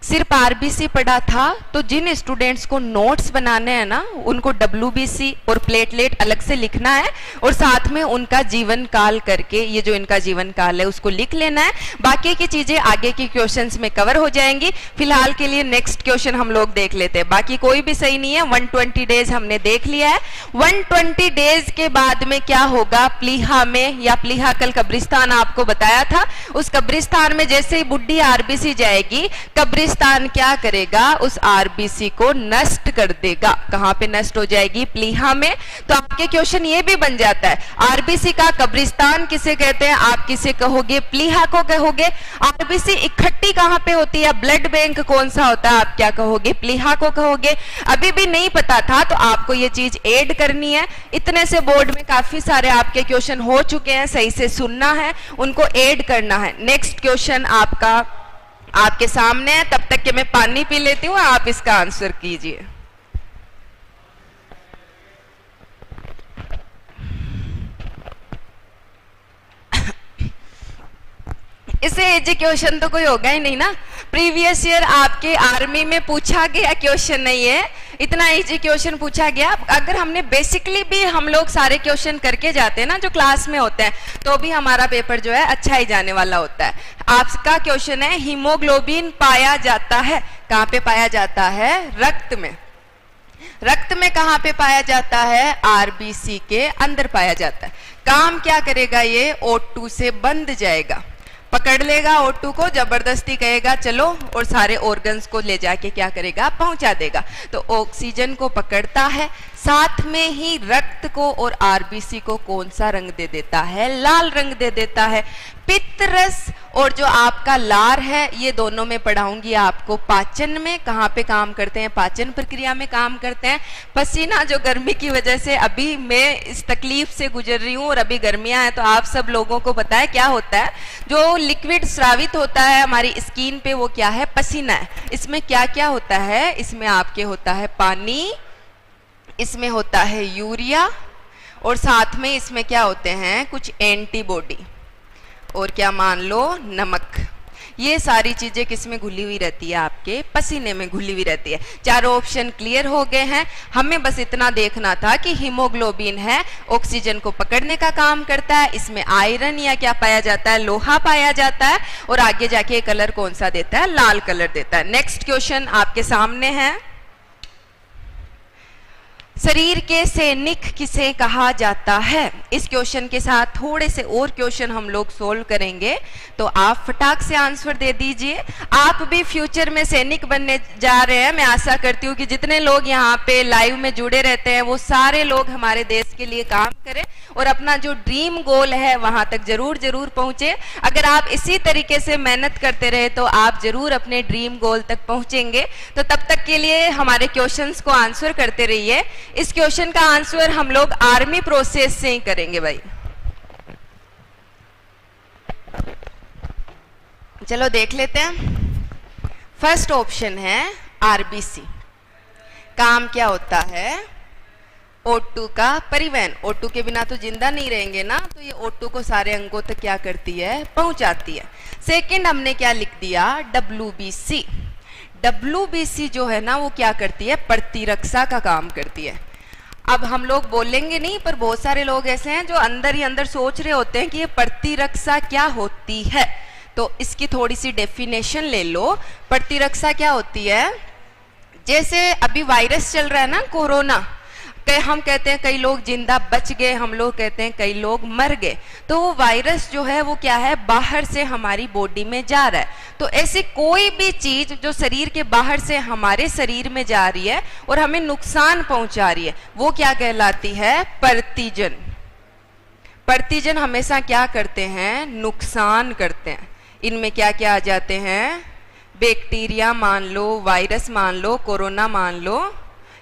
सिर्फ आरबीसी पढ़ा था, तो जिन स्टूडेंट्स को नोट्स बनाने हैं ना, उनको डब्ल्यूबीसी और प्लेटलेट अलग से लिखना है और साथ में उनका जीवन काल करके, ये जो इनका जीवन काल है उसको लिख लेना है। बाकी की चीजें आगे के क्वेश्चंस में कवर हो जाएंगी। फिलहाल के लिए नेक्स्ट क्वेश्चन हम लोग देख लेते हैं। बाकी कोई भी सही नहीं है। 120 डेज हमने देख लिया है। 120 डेज के बाद में क्या होगा? प्लीहा में, या प्लीहा कल कब्रिस्तान आपको बताया था, उस कब्रिस्तान में जैसे ही बुढ़ी आरबीसी जाएगी, कब्रिस्तान क्या करेगा? उस आरबीसी को नष्ट कर देगा। कहां पे नष्ट हो जाएगी? प्लीहा में। तो आपके क्वेश्चन ये भी बन जाता है, आरबीसी का कब्रिस्तान किसे कहते हैं? आप किसे कहोगे? प्लीहा को कहोगे। आरबीसी इकट्ठी कहां पे होती है? ब्लड बैंक कौन सा होता है? आप क्या कहोगे? प्लीहा को कहोगे। अभी भी नहीं पता था तो आपको ये चीज ऐड करनी है। इतने से बोर्ड में काफी सारे आपके क्वेश्चन हो चुके हैं, सही से सुनना है, उनको ऐड करना है। नेक्स्ट क्वेश्चन आपका आपके सामने है। तब तक के मैं पानी पी लेती हूँ, आप इसका आंसर कीजिए। इससे इजी क्वेश्चन तो कोई होगा ही नहीं ना। प्रीवियस ईयर आपके आर्मी में पूछा गया क्वेश्चन नहीं है, इतना इजी क्वेश्चन पूछा गया। अगर हमने बेसिकली भी हम लोग सारे क्वेश्चन करके जाते हैं ना जो क्लास में होते हैं, तो भी हमारा पेपर जो है अच्छा ही जाने वाला होता है। आपका क्वेश्चन है, हीमोग्लोबिन पाया जाता है कहाँ पे? पाया जाता है रक्त में। रक्त में कहां पे पाया जाता है? आरबीसी के अंदर पाया जाता है। काम क्या करेगा ये? O2 से बंध जाएगा, पकड़ लेगा O2 को, जबरदस्ती कहेगा चलो, और सारे ऑर्गन्स को ले जाके क्या करेगा? पहुंचा देगा। तो ऑक्सीजन को पकड़ता है, साथ में ही रक्त को और आरबीसी को कौन सा रंग दे देता है? लाल रंग दे देता है। पित्त रस और जो आपका लार है, ये दोनों में पढ़ाऊंगी आपको पाचन में। कहाँ पे काम करते हैं? पाचन प्रक्रिया में काम करते हैं। पसीना जो गर्मी की वजह से, अभी मैं इस तकलीफ से गुजर रही हूँ और अभी गर्मियां हैं, तो आप सब लोगों को पता है क्या होता है? जो लिक्विड स्रावित होता है हमारी स्किन पे, वो क्या है? पसीना है। इसमें क्या क्या होता है? इसमें आपके होता है पानी, इसमें होता है यूरिया, और साथ में इसमें क्या होते हैं? कुछ एंटीबॉडी, और क्या मान लो? नमक। ये सारी चीजें किसमें घुली हुई रहती है? आपके पसीने में घुली हुई रहती है। चारों ऑप्शन क्लियर हो गए हैं। हमें बस इतना देखना था कि हीमोग्लोबिन है, ऑक्सीजन को पकड़ने का काम करता है, इसमें आयरन या क्या पाया जाता है? लोहा पाया जाता है, और आगे जाके कलर कौन सा देता है? लाल कलर देता है। नेक्स्ट क्वेश्चन आपके सामने है, शरीर के सैनिक किसे कहा जाता है? इस क्वेश्चन के साथ थोड़े से और क्वेश्चन हम लोग सोल्व करेंगे, तो आप फटाक से आंसर दे दीजिए। आप भी फ्यूचर में सैनिक बनने जा रहे हैं। मैं आशा करती हूँ कि जितने लोग यहाँ पे लाइव में जुड़े रहते हैं, वो सारे लोग हमारे देश के लिए काम करें और अपना जो ड्रीम गोल है वहां तक जरूर जरूर पहुंचे। अगर आप इसी तरीके से मेहनत करते रहे तो आप जरूर अपने ड्रीम गोल तक पहुंचेंगे। तो तब तक के लिए हमारे क्वेश्चंस को आंसर करते रहिए। इस क्वेश्चन का आंसर हम लोग आर्मी प्रोसेस से ही करेंगे भाई। चलो देख लेते हैं। फर्स्ट ऑप्शन है आरबीसी। काम क्या होता है? O2 का परिवहन। O2 के बिना तो जिंदा नहीं रहेंगे ना, तो ये O2 को सारे अंगों तक क्या करती है? पहुंचाती है। सेकंड हमने क्या लिख दिया? WBC। WBC जो है ना, वो क्या करती है? प्रतिरक्षा का काम करती है। अब हम लोग बोलेंगे नहीं, पर बहुत सारे लोग ऐसे हैं जो अंदर ही अंदर सोच रहे होते हैं कि ये प्रतिरक्षा क्या होती है। तो इसकी थोड़ी सी डेफिनेशन ले लो। प्रतिरक्षा क्या होती है? जैसे अभी वायरस चल रहा है ना, कोरोना, हम कहते हैं कई लोग जिंदा बच गए, हम लोग कहते हैं कई लोग मर गए। तो वो वायरस जो है वो क्या है? बाहर से हमारी बॉडी में जा रहा है। तो ऐसी कोई भी चीज जो शरीर के बाहर से हमारे शरीर में जा रही है और हमें नुकसान पहुंचा रही है, वो क्या कहलाती है? प्रतिजन। प्रतिजन हमेशा क्या करते हैं? नुकसान करते हैं। इनमें क्या क्या आ जाते हैं? बैक्टीरिया मान लो, वायरस मान लो, कोरोना मान लो,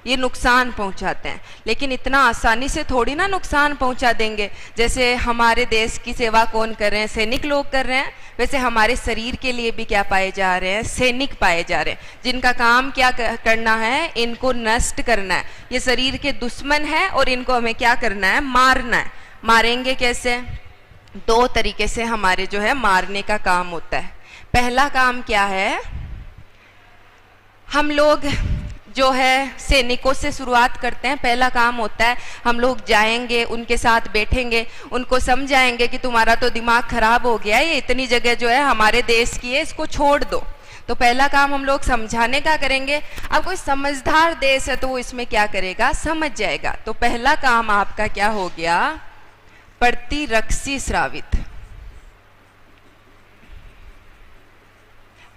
ये नुकसान पहुंचाते हैं। लेकिन इतना आसानी से थोड़ी ना नुकसान पहुंचा देंगे। जैसे हमारे देश की सेवा कौन कर रहे हैं? सैनिक लोग कर रहे हैं। वैसे हमारे शरीर के लिए भी क्या पाए जा रहे हैं? सैनिक पाए जा रहे हैं, जिनका काम क्या करना है? इनको नष्ट करना है। ये शरीर के दुश्मन है और इनको हमें क्या करना है? मारना है। मारेंगे कैसे? दो तरीके से हमारे जो है मारने का काम होता है। पहला काम क्या है? हम लोग जो है सैनिकों से शुरुआत करते हैं। पहला काम होता है हम लोग जाएंगे, उनके साथ बैठेंगे, उनको समझाएंगे कि तुम्हारा तो दिमाग खराब हो गया है, ये इतनी जगह जो है हमारे देश की है, इसको छोड़ दो। तो पहला काम हम लोग समझाने का करेंगे। अब कोई समझदार देश है तो वो इसमें क्या करेगा? समझ जाएगा। तो पहला काम आपका क्या हो गया? प्रतिरक्षी स्रावित।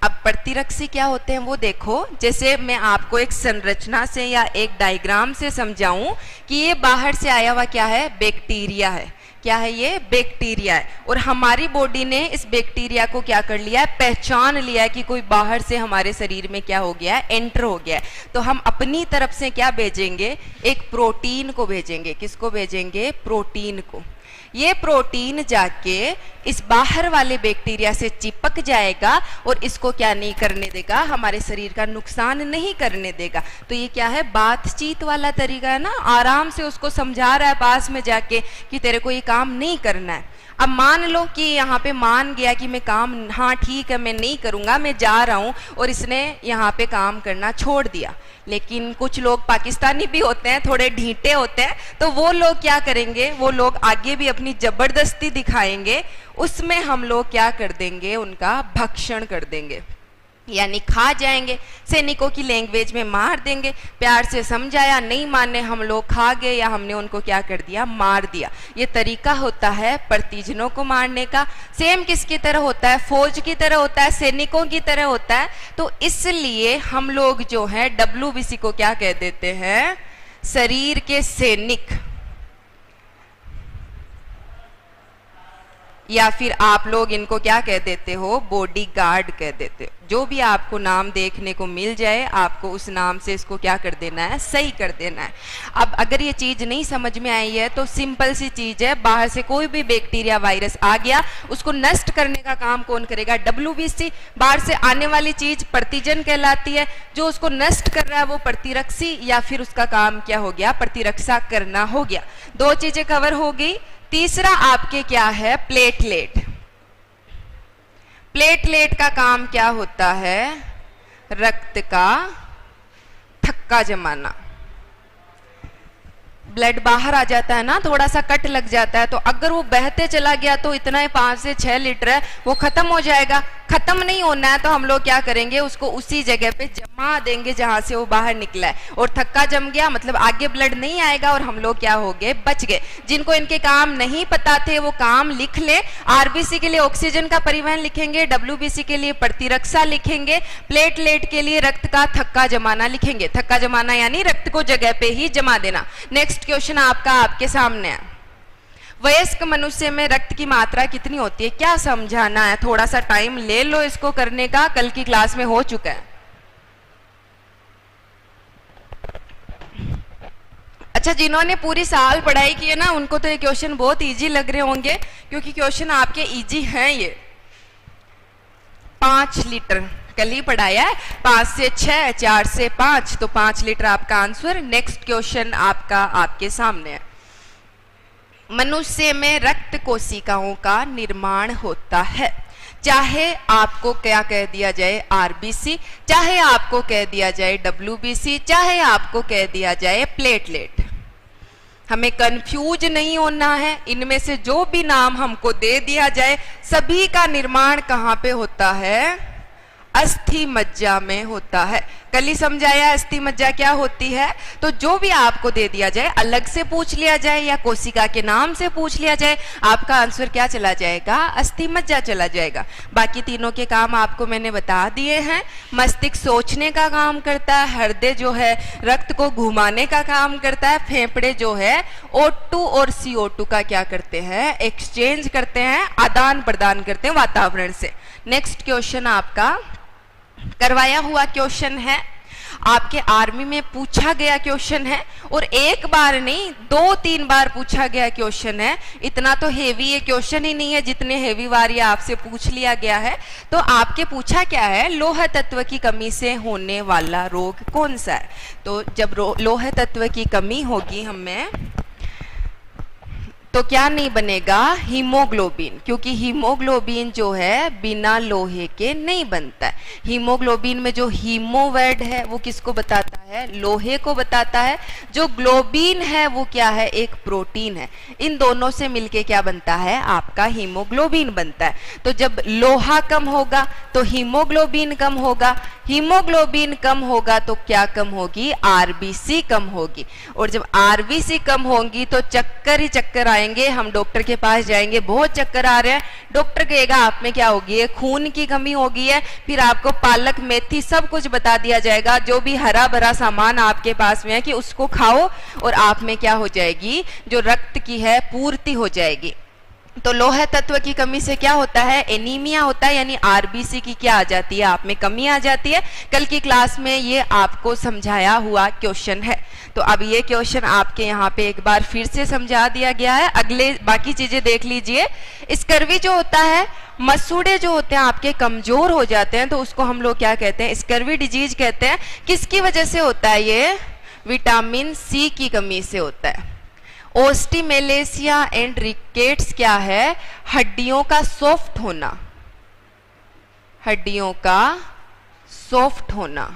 अब प्रतिरक्षी क्या होते हैं वो देखो। जैसे मैं आपको एक संरचना से या एक डायग्राम से समझाऊं कि ये बाहर से आया हुआ क्या है? बैक्टीरिया है। क्या है ये? बैक्टीरिया है। और हमारी बॉडी ने इस बैक्टीरिया को क्या कर लिया है? पहचान लिया है कि कोई बाहर से हमारे शरीर में क्या हो गया है? एंटर हो गया है। तो हम अपनी तरफ से क्या भेजेंगे? एक प्रोटीन को भेजेंगे। किसको भेजेंगे? प्रोटीन को। ये प्रोटीन जाके इस बाहर वाले बैक्टीरिया से चिपक जाएगा और इसको क्या नहीं करने देगा? हमारे शरीर का नुकसान नहीं करने देगा। तो ये क्या है? बातचीत वाला तरीका है ना। आराम से उसको समझा रहा है पास में जाके कि तेरे को ये काम नहीं करना है। अब मान लो कि यहाँ पे मान गया कि मैं काम, हाँ ठीक है मैं नहीं करूँगा, मैं जा रहा हूँ, और इसने यहाँ पे काम करना छोड़ दिया। लेकिन कुछ लोग पाकिस्तानी भी होते हैं, थोड़े ढीठे होते हैं, तो वो लोग क्या करेंगे? वो लोग आगे भी अपनी जबरदस्ती दिखाएंगे। उसमें हम लोग क्या कर देंगे? उनका भक्षण कर देंगे, यानी खा जाएंगे। सैनिकों की लैंग्वेज में मार देंगे। प्यार से समझाया, नहीं माने, हम लोग खा गए या हमने उनको क्या कर दिया? मार दिया। ये तरीका होता है प्रतिजनों को मारने का। सेम किसकी तरह होता है? फौज की तरह होता है, सैनिकों की तरह होता है। तो इसलिए हम लोग जो है WBC को क्या कह देते हैं? शरीर के सैनिक, या फिर आप लोग इनको क्या कह देते हो? बॉडीगार्ड कह देते हो। जो भी आपको नाम देखने को मिल जाए, आपको उस नाम से इसको क्या कर देना है? सही कर देना है। अब अगर ये चीज नहीं समझ में आई है तो सिंपल सी चीज है, बाहर से कोई भी बैक्टीरिया वायरस आ गया, उसको नष्ट करने का काम कौन करेगा? WBC। बाहर से आने वाली चीज प्रतिजन कहलाती है। जो उसको नष्ट कर रहा है वो प्रतिरक्षी, या फिर उसका काम क्या हो गया? प्रतिरक्षा करना हो गया। दो चीजें कवर हो गई। तीसरा आपके क्या है? प्लेटलेट। प्लेटलेट का काम क्या होता है? रक्त का थक्का जमाना। ब्लड बाहर आ जाता है ना, थोड़ा सा कट लग जाता है, तो अगर वो बहते चला गया तो इतना ही 5 से 6 लीटर है, वो खत्म हो जाएगा। खत्म नहीं होना है तो हम लोग क्या करेंगे? उसको उसी जगह पे जमा देंगे जहां से वो बाहर निकला है। और थक्का जम गया मतलब आगे ब्लड नहीं आएगा और हम लोग क्या हो गए? बच गए। जिनको इनके काम नहीं पता थे वो काम लिख ले। RBC के लिए ऑक्सीजन का परिवहन लिखेंगे, WBC के लिए प्रतिरक्षा लिखेंगे, प्लेटलेट के लिए रक्त का थक्का जमाना लिखेंगे। थक्का जमाना यानी रक्त को जगह पे ही जमा देना। नेक्स्ट क्वेश्चन आपका आपके सामने है। वयस्क मनुष्य में रक्त की मात्रा कितनी होती है? क्या समझाना है? थोड़ा सा टाइम ले लो इसको करने का, कल की क्लास में हो चुका है। अच्छा, जिन्होंने पूरी साल पढ़ाई की है ना, उनको तो ये क्वेश्चन बहुत इजी लग रहे होंगे, क्योंकि क्वेश्चन आपके इजी हैं। ये 5 लीटर कल ही पढ़ाया है, 5 से 6, 4 से 5, तो 5 लीटर आपका आंसर। नेक्स्ट क्वेश्चन आपका आपके सामने है। मनुष्य में रक्त कोशिकाओं का निर्माण होता है। चाहे आपको क्या कह दिया जाए? RBC, चाहे आपको कह दिया जाए WBC, चाहे आपको कह दिया जाए प्लेटलेट। हमें कंफ्यूज नहीं होना है। इनमें से जो भी नाम हमको दे दिया जाए, सभी का निर्माण कहाँ पे होता है? अस्थि मज्जा में होता है। कल ही समझाया अस्थि मज्जा क्या होती है। तो जो भी आपको दे दिया जाए, अलग से पूछ लिया जाए या कोशिका के नाम से पूछ लिया जाए, आपका आंसर क्या चला जाएगा, अस्थि मज्जा चला जाएगा। बाकी तीनों के काम आपको मैंने बता दिए हैं। मस्तिष्क सोचने का काम करता है, हृदय जो है रक्त को घुमाने का काम करता है, फेफड़े जो है O2 और CO2 का क्या करते हैं, एक्सचेंज करते हैं, आदान प्रदान करते हैं वातावरण से। नेक्स्ट क्वेश्चन आपका करवाया हुआ क्वेश्चन है, आपके आर्मी में पूछा गया क्वेश्चन है, और एक बार नहीं 2-3 बार पूछा गया क्वेश्चन है। इतना तो हेवी ये क्वेश्चन ही नहीं है जितने हेवी बार ये आपसे पूछ लिया गया है। तो आपके पूछा क्या है, लोह तत्व की कमी से होने वाला रोग कौन सा है। तो जब लोह तत्व की कमी होगी हमें, तो क्या नहीं बनेगा, हीमोग्लोबिन, क्योंकि हीमोग्लोबिन जो है बिना लोहे के नहीं बनता है। हीमोग्लोबिन में जो हीमो वर्ड है वो किसको बताता है, लोहे को बताता है। जो ग्लोबिन है वो क्या है, एक प्रोटीन है। इन दोनों से मिलके क्या बनता है, आपका हीमोग्लोबिन बनता है। तो जब लोहा कम होगा तो हीमोग्लोबिन कम होगा, हीमोग्लोबिन कम होगा तो क्या कम होगी, आरबीसी कम होगी। और जब आरबीसी कम होगी तो चक्कर ही चक्कर आएंगे। हम डॉक्टर के पास जाएंगे, बहुत चक्कर आ रहे हैं, डॉक्टर कहेगा आप में क्या होगी है, खून की कमी होगी है। फिर आपको पालक मेथी सब कुछ बता दिया जाएगा, जो भी हरा भरा सामान आपके पास में है कि उसको खाओ, और आप में क्या हो जाएगी, जो रक्त की है पूर्ति हो जाएगी। तो लोह तत्व की कमी से क्या होता है, एनीमिया होता है, यानी आरबीसी की क्या आ जाती है, आप में कमी आ जाती है। कल की क्लास में ये आपको समझाया हुआ क्वेश्चन है। तो अब ये क्वेश्चन आपके यहाँ पे एक बार फिर से समझा दिया गया है। अगले बाकी चीजें देख लीजिए। स्कर्वी जो होता है, मसूड़े जो होते हैं आपके कमजोर हो जाते हैं, तो उसको हम लोग क्या कहते हैं, स्कर्वी डिजीज कहते हैं। किसकी वजह से होता है ये, विटामिन सी की कमी से होता है। ओस्टिमेलेसिया एंड रिकेट्स क्या है, हड्डियों का सॉफ्ट होना, हड्डियों का सॉफ्ट होना।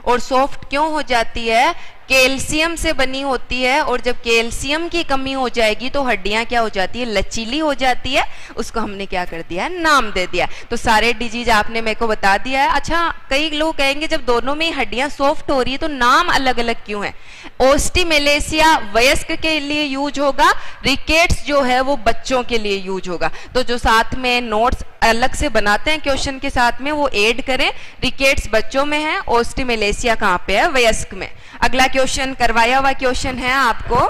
और सॉफ्ट क्यों हो जाती है, कैल्शियम से बनी होती है, और जब कैल्शियम की कमी हो जाएगी तो हड्डियां क्या हो जाती है, लचीली हो जाती है। उसको हमने क्या कर दिया, नाम दे दिया। तो सारे डिजीज आपने मेरे को बता दिया है। अच्छा, कई लोग कहेंगे जब दोनों में हड्डियां सॉफ्ट हो रही है तो नाम अलग अलग क्यों है। ओस्टिमेलेसिया वयस्क के लिए यूज होगा, रिकेट्स जो है वो बच्चों के लिए यूज होगा। तो जो साथ में नोट्स अलग से बनाते हैं क्वेश्चन के साथ में वो ऐड करें। रिकेट्स बच्चों में है, ओस्टिमेलेसिया कहाँ पे है, वयस्क में। अगला क्वेश्चन करवाया हुआ क्वेश्चन है आपको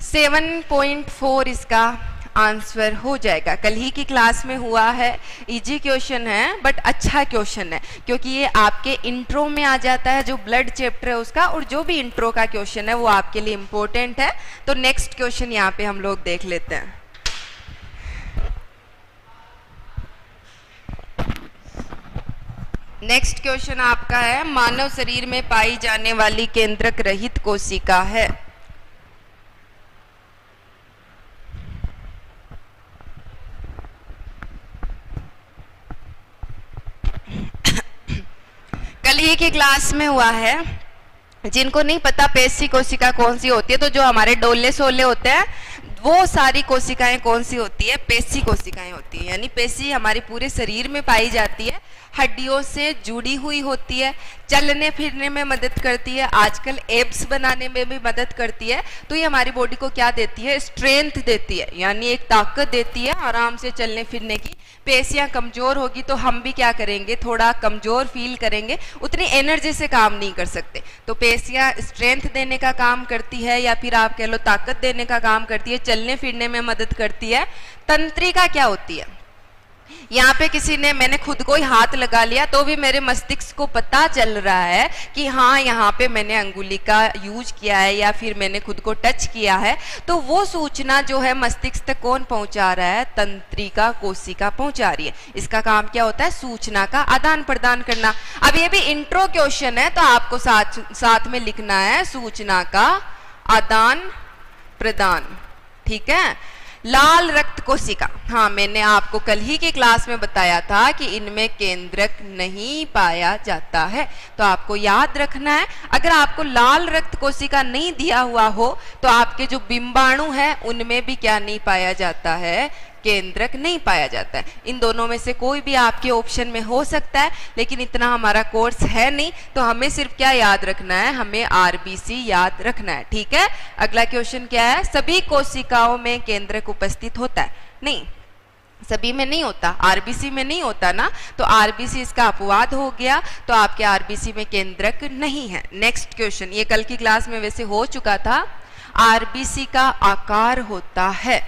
7.4, इसका आंसर हो जाएगा। कल ही की क्लास में हुआ है, इजी क्वेश्चन है बट अच्छा क्वेश्चन है, क्योंकि ये आपके इंट्रो में आ जाता है, जो ब्लड चैप्टर है उसका, और जो भी इंट्रो का क्वेश्चन है वो आपके लिए इंपॉर्टेंट है। तो नेक्स्ट क्वेश्चन यहाँ पे हम लोग देख लेते हैं। नेक्स्ट क्वेश्चन आपका है, मानव शरीर में पाई जाने वाली केंद्रक रहित कोशिका है। कल ही की क्लास में हुआ है। जिनको नहीं पता पेशी कोशिका कौन सी होती है, तो जो हमारे डोले सोले होते हैं वो सारी कोशिकाएं कौन सी होती है, पेशी कोशिकाएं होती है। यानी पेशी हमारे पूरे शरीर में पाई जाती है, हड्डियों से जुड़ी हुई होती है, चलने फिरने में मदद करती है, आजकल एब्स बनाने में भी मदद करती है। तो ये हमारी बॉडी को क्या देती है, स्ट्रेंथ देती है, यानी एक ताकत देती है आराम से चलने फिरने की। पेशियां कमजोर होगी तो हम भी क्या करेंगे, थोड़ा कमजोर फील करेंगे, उतनी एनर्जी से काम नहीं कर सकते। तो पेशियां स्ट्रेंथ देने का काम करती है, या फिर आप कह लो ताकत देने का काम करती है, चलने फिरने में मदद करती है। तंत्रिका क्या होती है, यहाँ पे किसी ने, मैंने खुद को ही हाथ लगा लिया तो भी मेरे मस्तिष्क को पता चल रहा है कि हाँ यहाँ पे मैंने अंगुली का यूज किया है या फिर मैंने खुद को टच किया है। तो वो सूचना जो है मस्तिष्क तक कौन पहुंचा रहा है, तंत्रिका कोशिका पहुंचा रही है। इसका काम क्या होता है, सूचना का आदान प्रदान करना। अब ये भी इंट्रो क्वेश्चन है तो आपको साथ में लिखना है सूचना का आदान प्रदान, ठीक है। लाल रक्त कोशिका, हाँ मैंने आपको कल ही की क्लास में बताया था कि इनमें केंद्रक नहीं पाया जाता है, तो आपको याद रखना है। अगर आपको लाल रक्त कोशिका नहीं दिया हुआ हो तो आपके जो बिंबाणु है उनमें भी क्या नहीं पाया जाता है, केंद्रक नहीं पाया जाता है। इन दोनों में से कोई भी आपके ऑप्शन में हो सकता है, लेकिन इतना हमारा कोर्स है नहीं, तो हमें सिर्फ क्या याद रखना है, हमें आरबीसी याद रखना है। ठीक है, अगला क्वेश्चन क्या है, सभी कोशिकाओं में केंद्रक उपस्थित होता है? नहीं, सभी में नहीं होता, आरबीसी में नहीं होता ना, तो आरबीसी इसका अपवाद हो गया, तो आपके आरबीसी में केंद्रक नहीं है। नेक्स्ट क्वेश्चन, ये कल की क्लास में वैसे हो चुका था। आरबीसी का आकार होता है,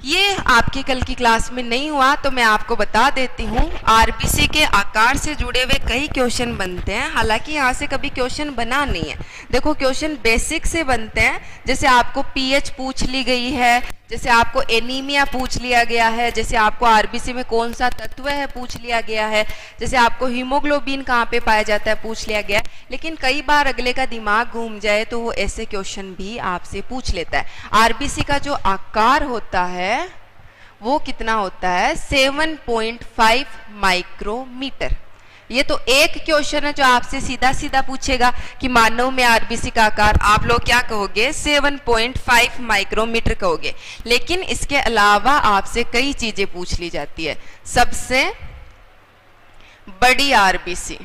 ये आपकी कल की क्लास में नहीं हुआ, तो मैं आपको बता देती हूँ। आरबीसी के आकार से जुड़े हुए कई क्वेश्चन बनते हैं, हालांकि यहाँ से कभी क्वेश्चन बना नहीं है। देखो, क्वेश्चन बेसिक से बनते हैं, जैसे आपको पीएच पूछ ली गई है, जैसे आपको एनीमिया पूछ लिया गया है, जैसे आपको आरबीसी में कौन सा तत्व है पूछ लिया गया है, जैसे आपको हीमोग्लोबिन कहाँ पे पाया जाता है पूछ लिया गया है। लेकिन कई बार अगले का दिमाग घूम जाए तो वो ऐसे क्वेश्चन भी आपसे पूछ लेता है। आरबीसी का जो आकार होता है वो कितना होता है, 7.5 माइक्रोमीटर। ये तो एक क्वेश्चन है जो आपसे सीधा सीधा पूछेगा कि मानव में आरबीसी का आकार, आप लोग क्या कहोगे, 7.5 माइक्रोमीटर कहोगे। लेकिन इसके अलावा आपसे कई चीजें पूछ ली जाती है। सबसे बड़ी आरबीसी,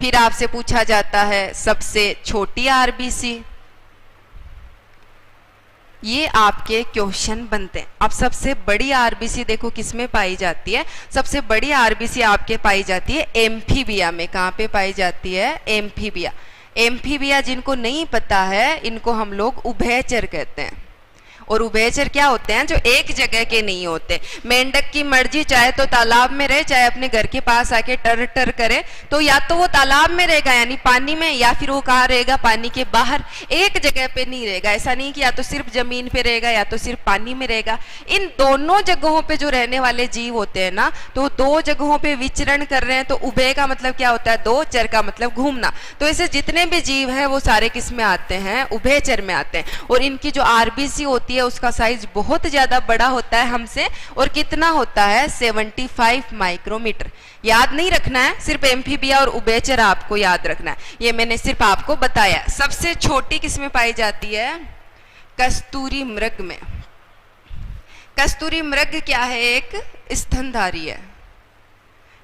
फिर आपसे पूछा जाता है सबसे छोटी आरबीसी, ये आपके क्वेश्चन बनते हैं। अब सबसे बड़ी आरबीसी देखो किसमें पाई जाती है, सबसे बड़ी आरबीसी आपके पाई जाती है एम्फीबिया में। कहाँ पे पाई जाती है, एम्फीबिया। एम्फीबिया जिनको नहीं पता है, इनको हम लोग उभयचर कहते हैं। और उभयचर क्या होते हैं, जो एक जगह के नहीं होते। मेंढक की मर्जी, चाहे तो तालाब में रहे, चाहे अपने घर के पास आके टर टर करे, तो या तो वो तालाब में रहेगा यानी पानी में, या फिर वो कहाँ रहेगा, पानी के बाहर, एक जगह पे नहीं रहेगा। ऐसा नहीं कि या तो सिर्फ जमीन पे रहेगा या तो सिर्फ पानी में रहेगा। इन दोनों जगहों पे जो रहने वाले जीव होते हैं ना, तो दो जगहों पे विचरण कर रहे हैं। तो उभय का मतलब क्या होता है, दो, चर का मतलब घूमना। तो ऐसे जितने भी जीव हैं वो सारे किस में आते हैं, उभयचर में आते हैं। और इनकी जो आरबीसी होती है उसका साइज बहुत ज्यादा बड़ा होता है हमसे, और कितना होता है, 75 माइक्रोमीटर। याद नहीं रखना है, सिर्फ एम्फीबिया और उभयचर आपको याद रखना है, ये मैंने सिर्फ आपको बताया। सबसे छोटी किसमें पाई जाती है, कस्तूरी मृग में। कस्तूरी मृग क्या है, एक स्तनधारी है।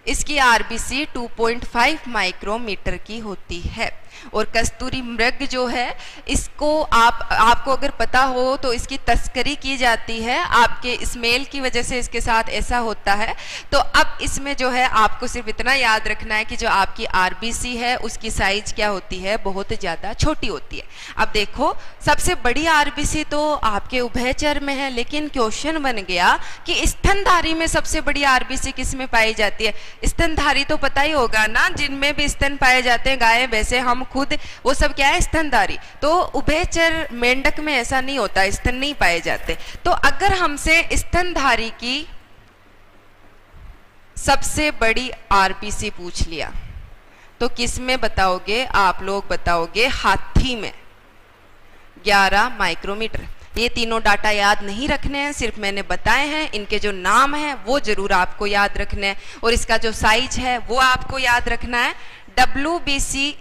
इसकी आरबीसी 2.5 माइक्रोमीटर की होती है। और कस्तूरी मृग जो है, इसको आपको अगर पता हो तो इसकी तस्करी की जाती है, आपके स्मेल की वजह से इसके साथ ऐसा होता है। तो अब इसमें जो है आपको सिर्फ इतना याद रखना है कि जो आपकी आरबीसी है उसकी साइज क्या होती है, बहुत ज्यादा छोटी होती है। अब देखो, सबसे बड़ी आरबीसी तो आपके उभयचर में है, लेकिन क्वेश्चन बन गया कि स्तनधारी में सबसे बड़ी आरबीसी किस में पाई जाती है। स्तनधारी तो पता ही होगा ना, जिनमें भी स्तन पाए जाते हैं, गाय भैंसे, हम खुद, वो सब क्या है, स्तनधारी। तो उभयचर मेंढक में ऐसा नहीं होता, स्तन नहीं पाए जाते। तो अगर हमसे स्तनधारी की सबसे बड़ी आरबीसी पूछ लिया तो किस में बताओगे, आप लोग बताओगे हाथी में, 11 माइक्रोमीटर। ये तीनों डाटा याद नहीं रखने हैं, सिर्फ मैंने बताए हैं। इनके जो नाम हैं वो जरूर आपको याद रखने हैं, और इसका जो साइज है वो आपको याद रखना है। WBC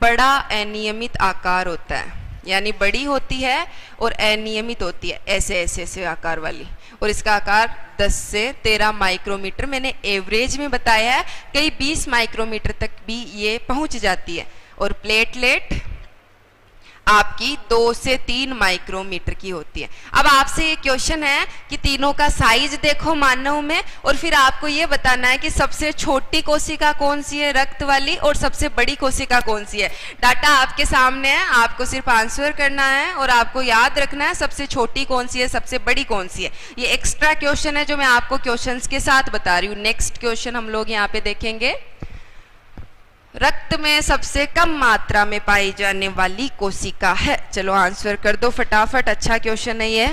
बड़ा अनियमित आकार होता है, यानी बड़ी होती है और अनियमित होती है, ऐसे ऐसे ऐसे आकार वाली। और इसका आकार 10 से 13 माइक्रोमीटर मैंने एवरेज में बताया है, कई 20 माइक्रोमीटर तक भी ये पहुंच जाती है। और प्लेटलेट आपकी 2 से 3 माइक्रोमीटर की होती है। अब आपसे ये क्वेश्चन है कि तीनों का साइज देखो मानव में, और फिर आपको ये बताना है कि सबसे छोटी कोशिका कौन सी है, रक्त वाली, और सबसे बड़ी कोशिका कौन सी है। डाटा आपके सामने है, आपको सिर्फ आंसर करना है और आपको याद रखना है सबसे छोटी कौन सी है, सबसे बड़ी कौन सी है। ये एक्स्ट्रा क्वेश्चन है जो मैं आपको क्वेश्चंस के साथ बता रही हूँ। नेक्स्ट क्वेश्चन हम लोग यहाँ पे देखेंगे, रक्त में सबसे कम मात्रा में पाई जाने वाली कोशिका है। चलो आंसर कर दो फटाफट, अच्छा क्वेश्चन है ये।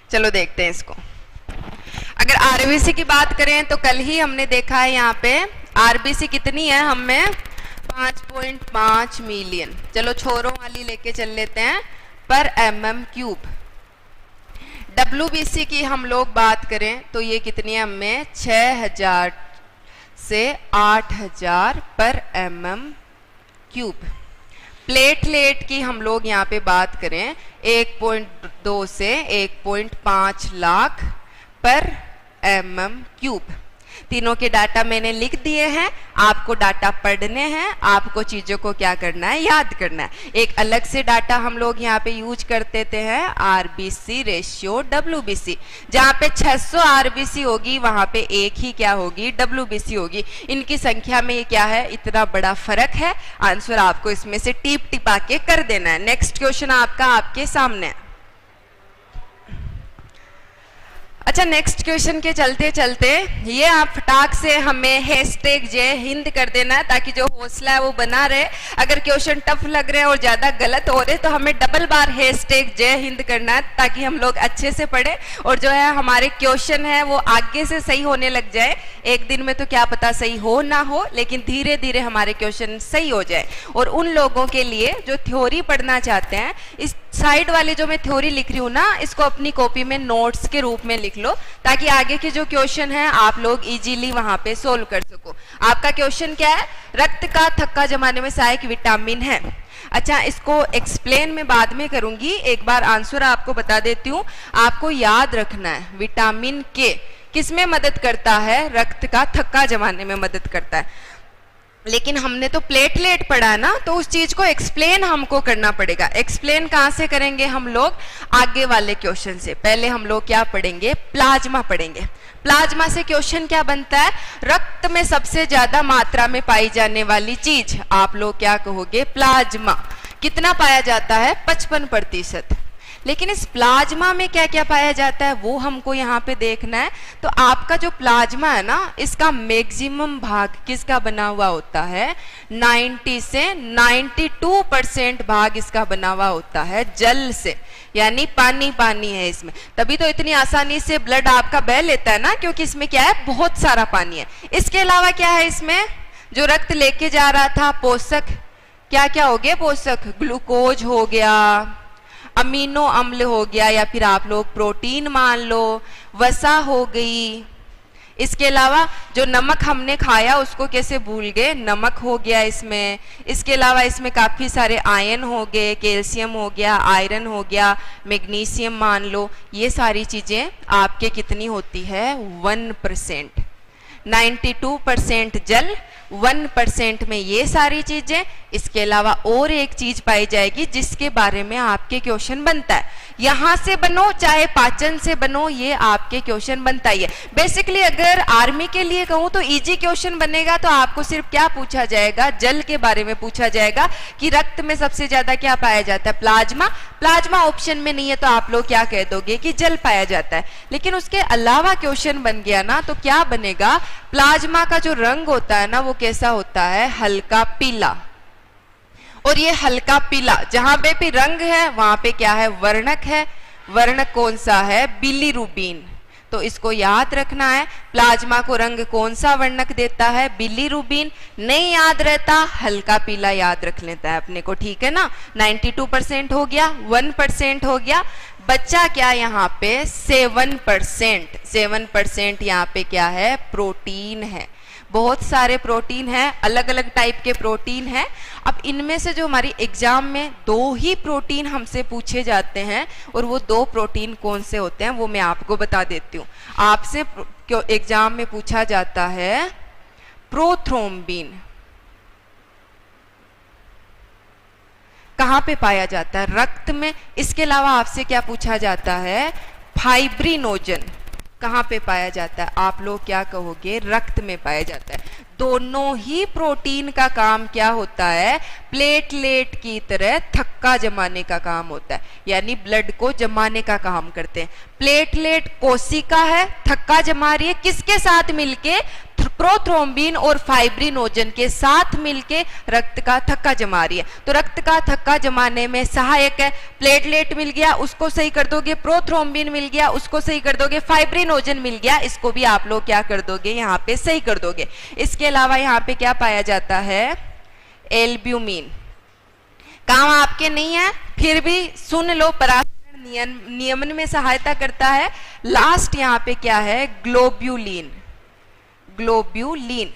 चलो देखते हैं इसको। अगर आरबीसी की बात करें तो कल ही हमने देखा है यहाँ पे आरबीसी कितनी है, हमें 5.5 मिलियन। चलो छोरों वाली लेके चल लेते हैं, पर mm क्यूब। WBC की हम लोग बात करें तो ये कितनी है हमें 6000 से 8000 पर mm³। प्लेटलेट की हम लोग यहाँ पे बात करें 1.2 से 1.5 लाख पर mm³। तीनों के डाटा मैंने लिख दिए हैं, आपको डाटा पढ़ने हैं, आपको चीजों को क्या करना है, याद करना है। एक अलग से डाटा हम लोग यहाँ पे यूज करते थे हैं आरबीसी रेशियो WBC। जहाँ पे 600 आरबीसी होगी वहां पे एक ही क्या होगी, WBC होगी। इनकी संख्या में ये क्या है, इतना बड़ा फर्क है। आंसर आपको इसमें से टिप टिपा के कर देना है। नेक्स्ट क्वेश्चन आपका आपके सामने है। अच्छा, नेक्स्ट क्वेश्चन के चलते चलते ये आप फटाक से हमें हैशटैग जय हिंद कर देना है ताकि जो हौसला है वो बना रहे। अगर क्वेश्चन टफ लग रहे हैं और ज्यादा गलत हो रहे तो हमें डबल बार हैशटैग जय हिंद करना है ताकि हम लोग अच्छे से पढ़े और जो है हमारे क्वेश्चन है वो आगे से सही होने लग जाए। एक दिन में तो क्या पता सही हो ना हो, लेकिन धीरे धीरे हमारे क्वेश्चन सही हो जाए। और उन लोगों के लिए जो थ्योरी पढ़ना चाहते हैं, इस साइड वाली जो मैं थ्योरी लिख रही हूँ ना, इसको अपनी कॉपी में नोट्स के रूप में लिख लो ताकि आगे के जो क्वेश्चन है आप लोग इजीली वहां पे सोल्व कर सको। आपका क्वेश्चन क्या है, रक्त का थक्का जमाने में सहायक विटामिन है। अच्छा, इसको एक्सप्लेन मैं बाद में करूंगी, एक बार आंसर आपको बता देती हूँ। आपको याद रखना है विटामिन के किसमें मदद करता है, रक्त का थक्का जमाने में मदद करता है। लेकिन हमने तो प्लेटलेट पढ़ा ना, तो उस चीज को एक्सप्लेन हमको करना पड़ेगा। एक्सप्लेन कहां से करेंगे हम लोग, आगे वाले क्वेश्चन से। पहले हम लोग क्या पढ़ेंगे, प्लाज्मा पढ़ेंगे। प्लाज्मा से क्वेश्चन क्या बनता है, रक्त में सबसे ज्यादा मात्रा में पाई जाने वाली चीज आप लोग क्या कहोगे, प्लाज्मा। कितना पाया जाता है, 55%। लेकिन इस प्लाज्मा में क्या क्या पाया जाता है वो हमको यहाँ पे देखना है। तो आपका जो प्लाज्मा है ना, इसका मैक्सिमम भाग किसका बना हुआ होता है, 90 से 92% भाग इसका बना हुआ होता है जल से, यानी पानी पानी है इसमें। तभी तो इतनी आसानी से ब्लड आपका बह लेता है ना, क्योंकि इसमें क्या है, बहुत सारा पानी है। इसके अलावा क्या है, इसमें जो रक्त लेके जा रहा था पोषक, क्या क्या हो गए पोषक, ग्लूकोज हो गया, अमीनो अम्ल हो गया, या फिर आप लोग प्रोटीन मान लो, वसा हो गई। इसके अलावा जो नमक हमने खाया उसको कैसे भूल गए, नमक हो गया इसमें। इसके अलावा इसमें काफी सारे आयन हो गए, कैल्शियम हो गया, आयरन हो गया, मैग्नीशियम मान लो। ये सारी चीजें आपके कितनी होती है, 1%। 92% जल, 1% में ये सारी चीजें। इसके अलावा और एक चीज पाई जाएगी जिसके बारे में आपके क्वेश्चन बनता है। यहां से बनो चाहे पाचन से बनो, ये आपके क्वेश्चन बनता ही है। बेसिकली अगर आर्मी के लिए कहूं तो इजी क्वेश्चन बनेगा। तो आपको सिर्फ क्या पूछा जाएगा, जल के बारे में पूछा जाएगा कि रक्त में सबसे ज्यादा क्या पाया जाता है, प्लाज्मा। प्लाज्मा ऑप्शन में नहीं है तो आप लोग क्या कह दोगे कि जल पाया जाता है। लेकिन उसके अलावा क्वेश्चन बन गया ना, तो क्या बनेगा, प्लाज्मा का जो रंग होता है ना वो कैसा होता है, हल्का पीला। और ये हल्का पीला जहां पे भी रंग है वहां पे क्या है, वर्णक है। वर्णक कौन सा है, बिलीरुबिन। तो इसको याद रखना है, प्लाज्मा को रंग कौन सा वर्णक देता है, बिलीरुबिन। नहीं याद रहता, हल्का पीला याद रख लेता है अपने को, ठीक है ना। 92% हो गया, 1% हो गया, बच्चा क्या यहाँ पे 7%। 7% यहाँ पे क्या है, प्रोटीन है। बहुत सारे प्रोटीन हैं, अलग अलग टाइप के प्रोटीन हैं। अब इनमें से जो हमारी एग्जाम में 2 ही प्रोटीन हमसे पूछे जाते हैं, और वो 2 प्रोटीन कौन से होते हैं वो मैं आपको बता देती हूँ। आपसे एग्जाम में पूछा जाता है प्रोथ्रोम्बिन, कहाँ पे पाया जाता है, रक्त में। इसके अलावा आपसे क्या पूछा जाता है, फाइब्रिनोजन, कहाँ पे पाया जाता है, आप लोग क्या कहोगे, रक्त में पाया जाता है। दोनों ही प्रोटीन का काम क्या होता है, प्लेटलेट की तरह थक्का जमाने का काम होता है, यानी ब्लड को जमाने का काम करते हैं। प्लेटलेट कोशिका है, थक्का जमा रही है, किसके साथ मिलके, प्रोथ्रोम्बिन और फाइब्रिनोजन के साथ मिलके रक्त का थक्का जमा रही है। तो रक्त का थक्का जमाने में सहायक है, प्लेटलेट मिल गया उसको सही कर दोगे, प्रोथ्रोम्बिन मिल गया उसको सही कर दोगे, फाइब्रिनोजन मिल गया इसको भी आप लोग क्या कर दोगे, यहाँ पे सही कर दोगे। इसके अलावा यहाँ पे क्या पाया जाता है, एल्ब्यूमिन। काम आपके नहीं है फिर भी सुन लो, पराशरण नियमन में सहायता करता है। लास्ट यहाँ पे क्या है, ग्लोब्यूलिन। Globulin,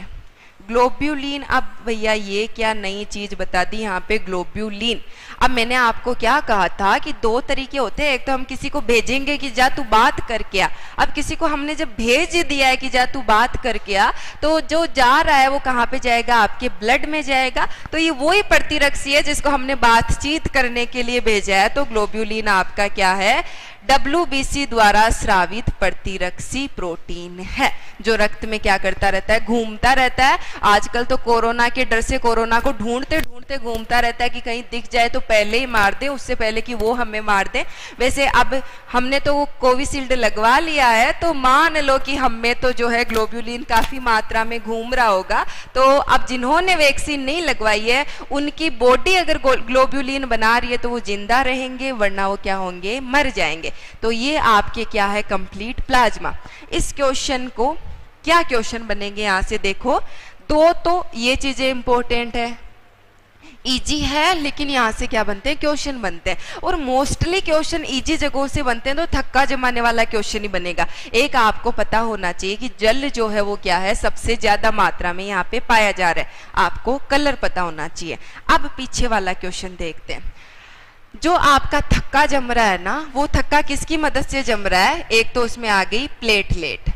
globulin. अब भैया ये क्या नई चीज बता दी यहाँ पे, ग्लोब्यूलिन। अब मैंने आपको क्या कहा था कि दो तरीके होते हैं, एक तो हम किसी को भेजेंगे कि जा तू बात करके आ। अब किसी को हमने जब भेज दिया है कि जा तू बात करके आ, तो जो जा रहा है वो कहाँ पे जाएगा, आपके ब्लड में जाएगा। तो ये वही प्रतिरक्षी है जिसको हमने बातचीत करने के लिए भेजा है। तो ग्लोब्यूलिन आपका क्या है, WBC द्वारा स्रावित प्रतिरक्षी प्रोटीन है, जो रक्त में क्या करता रहता है, घूमता रहता है। आजकल तो कोरोना के डर से कोरोना को ढूंढते ढूंढते घूमता रहता है कि कहीं दिख जाए तो पहले ही मार दे, उससे पहले कि वो हमें मार दे। वैसे अब हमने तो कोविशील्ड लगवा लिया है, तो मान लो कि हम में तो जो है ग्लोब्यूलिन काफी मात्रा में घूम रहा होगा। तो अब जिन्होंने वैक्सीन नहीं लगवाई है उनकी बॉडी अगर ग्लोब्यूलिन बना रही है तो वो जिंदा रहेंगे, वरना वो क्या होंगे, मर जाएंगे। तो ये आपके क्या है, कंप्लीट प्लाज्मा। इस क्वेश्चन को क्या क्वेश्चन बनेंगे यहां से देखो, दो तो ये चीजें इंपॉर्टेंट है, इजी है, लेकिन यहाँ से क्या बनते हैं, क्वेश्चन बनते हैं। और मोस्टली क्वेश्चन इजी जगहों से बनते हैं, तो थक्का जमाने वाला क्वेश्चन ही बनेगा। एक आपको पता होना चाहिए कि जल जो है वो क्या है, सबसे ज्यादा मात्रा में यहाँ पे पाया जा रहा है। आपको कलर पता होना चाहिए। अब पीछे वाला क्वेश्चन देखते हैं। जो आपका थक्का जम रहा है ना, वो थक्का किसकी मदद से जम रहा है, एक तो उसमें आ गई प्लेटलेट,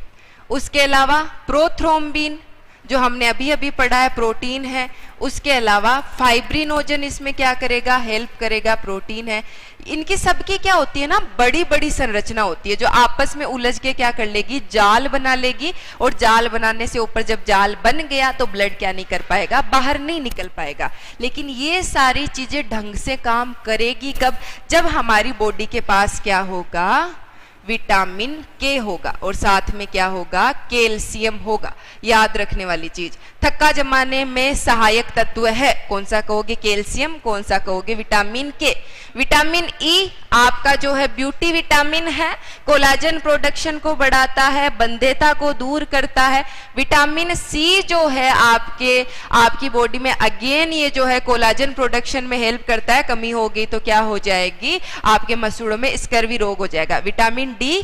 उसके अलावा प्रोथ्रोम्बिन जो हमने अभी अभी पढ़ा है, प्रोटीन है। उसके अलावा फाइब्रिनोजन इसमें क्या करेगा, हेल्प करेगा, प्रोटीन है। इनकी सबकी क्या होती है ना, बड़ी बड़ी संरचना होती है जो आपस में उलझ के क्या कर लेगी, जाल बना लेगी। और जाल बनाने से ऊपर जब जाल बन गया तो ब्लड क्या नहीं कर पाएगा, बाहर नहीं निकल पाएगा। लेकिन ये सारी चीजें ढंग से काम करेगी कब, जब हमारी बॉडी के पास क्या होगा, विटामिन के होगा, और साथ में क्या होगा, कैल्शियम होगा। याद रखने वाली चीज, थक्का जमाने में सहायक तत्व है, कौन सा कहोगे, कैल्शियम, कौन सा कहोगे, विटामिन के। विटामिन ई आपका जो है ब्यूटी विटामिन है, कोलाजन प्रोडक्शन को बढ़ाता है, बंध्यता को दूर करता है। विटामिन सी जो है आपकी बॉडी में अगेन ये जो है कोलाजन प्रोडक्शन में हेल्प करता है। कमी होगी तो क्या हो जाएगी, आपके मसूड़ों में स्कर्वी रोग हो जाएगा। विटामिन डी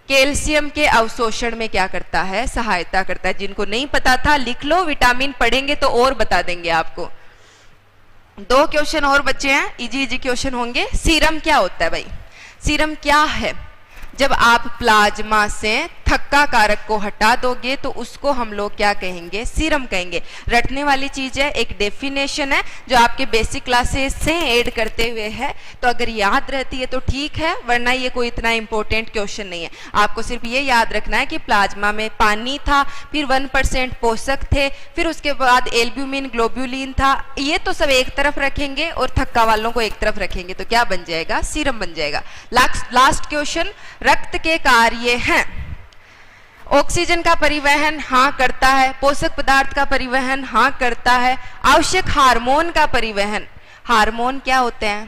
कैल्शियम के अवशोषण में क्या करता है, सहायता करता है। जिनको नहीं पता था लिख लो, विटामिन पढ़ेंगे तो और बता देंगे आपको। दो क्वेश्चन और बचे हैं, इजी इजी क्वेश्चन होंगे। सीरम क्या होता है भाई, सीरम क्या है, जब आप प्लाज्मा से थक्का कारक को हटा दोगे तो उसको हम लोग क्या कहेंगे, सीरम कहेंगे। रटने वाली चीज है, एक डेफिनेशन है जो आपके बेसिक क्लासेस से ऐड करते हुए है। तो अगर याद रहती है तो ठीक है, वरना ये कोई इतना इंपॉर्टेंट क्वेश्चन नहीं है। आपको सिर्फ ये याद रखना है कि प्लाज्मा में पानी था, फिर 1% पोषक थे, फिर उसके बाद एल्ब्यूमिन, ग्लोब्यूलिन था। ये तो सब एक तरफ रखेंगे और थक्का वालों को एक तरफ रखेंगे, तो क्या बन जाएगा, सीरम बन जाएगा। लास्ट क्वेश्चन, रक्त के कार्य हैं। ऑक्सीजन का परिवहन हाँ करता है, पोषक पदार्थ का परिवहन हाँ करता है, आवश्यक हार्मोन का परिवहन। हार्मोन क्या होते हैं,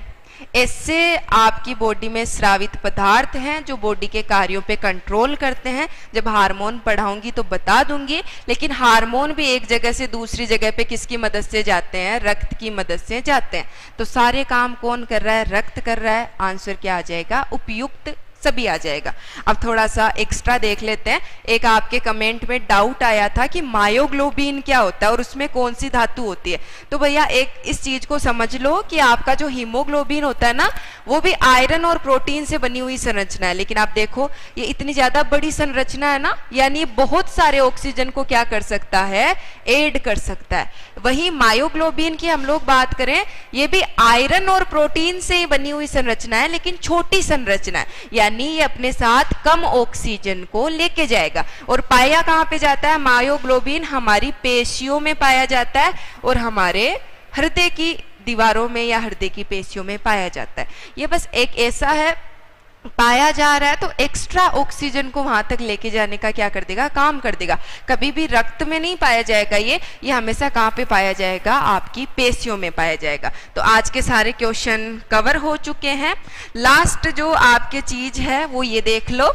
ऐसे आपकी बॉडी में स्रावित पदार्थ हैं जो बॉडी के कार्यों पे कंट्रोल करते हैं। जब हार्मोन पढ़ाऊंगी तो बता दूंगी, लेकिन हार्मोन भी एक जगह से दूसरी जगह पे किसकी मदद से जाते हैं, रक्त की मदद से जाते हैं। तो सारे काम कौन कर रहा है, रक्त कर रहा है। आंसर क्या आ जाएगा, उपयुक्त सभी आ जाएगा। अब थोड़ा सा एक्स्ट्रा देख लेते हैं। एक आपके कमेंट में डाउट आया था कि मायोग्लोबिन क्या होता है और उसमें कौन सी धातु होती है। तो भैया एक इस चीज को समझ लो कि आपका जो हीमोग्लोबिन होता है ना, वो भी आयरन और प्रोटीन से बनी हुई संरचना है। लेकिन आप देखो ये इतनी ज्यादा बड़ी संरचना है ना, यानी बहुत सारे ऑक्सीजन को क्या कर सकता है, ऐड कर सकता है। वही मायोग्लोबिन की हम लोग बात करें, ये भी आयरन और प्रोटीन से ही बनी हुई संरचना है, लेकिन छोटी संरचना है, यानी ये अपने साथ कम ऑक्सीजन को लेके जाएगा। और पाया कहाँ पे जाता है, मायोग्लोबिन हमारी पेशियों में पाया जाता है और हमारे हृदय की दीवारों में या हृदय की पेशियों में पाया जाता है। ये बस एक ऐसा है, पाया जा रहा है तो एक्स्ट्रा ऑक्सीजन को वहां तक लेके जाने का क्या कर देगा, काम कर देगा। कभी भी रक्त में नहीं पाया जाएगा, ये हमेशा कहाँ पे पाया जाएगा, आपकी पेशियों में पाया जाएगा। तो आज के सारे क्वेश्चन कवर हो चुके हैं। लास्ट जो आपके चीज है वो ये देख लो,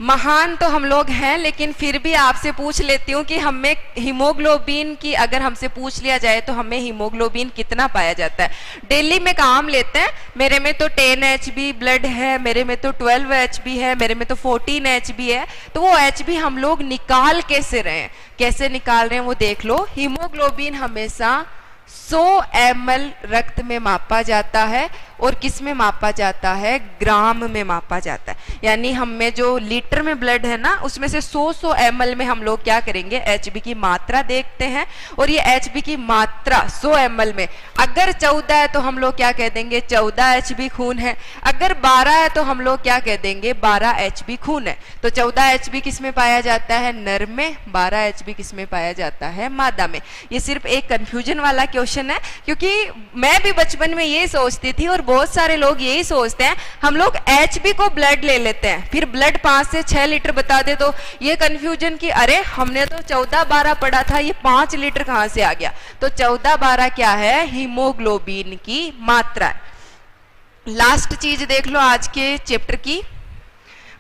महान तो हम लोग हैं, लेकिन फिर भी आपसे पूछ लेती हूँ कि हमें हीमोग्लोबिन की अगर हमसे पूछ लिया जाए तो हमें हीमोग्लोबिन कितना पाया जाता है? डेली में काम लेते हैं, मेरे में तो 10 HB ब्लड है, मेरे में तो 12 HB है, मेरे में तो 14 HB है, तो वो HB हम लोग निकाल कैसे रहे हैं, कैसे निकाल रहे हैं वो देख लो। हीमोग्लोबिन हमेशा 100 ml रक्त में मापा जाता है, और किस में मापा जाता है? ग्राम में मापा जाता है। यानी हम में जो लीटर में ब्लड है ना, उसमें से 100 ml में हम लोग क्या करेंगे? HB की मात्रा देखते हैं, और ये HB की मात्रा 100 ml में अगर 14 है तो हम लोग क्या कह देंगे? 14 HB खून है। अगर 12 है तो हम लोग क्या कह देंगे? 12 HB खून है। तो 14 HB किस में पाया जाता है? नर में। 12 HB किस में पाया जाता है? मादा में। ये सिर्फ एक कंफ्यूजन वाला क्वेश्चन है, क्योंकि मैं भी बचपन में ये सोचती थी और बहुत सारे लोग यही सोचते हैं, हम लोग HB को ब्लड ले लेते हैं, फिर ब्लड 5 से 6 लीटर बता दे, तो ये कंफ्यूजन कि अरे हमने तो 14-12 पढ़ा था, ये 5 लीटर कहां से आ गया? तो 14-12 क्या है? हीमोग्लोबिन की मात्रा। लास्ट चीज देख लो आज के चैप्टर की,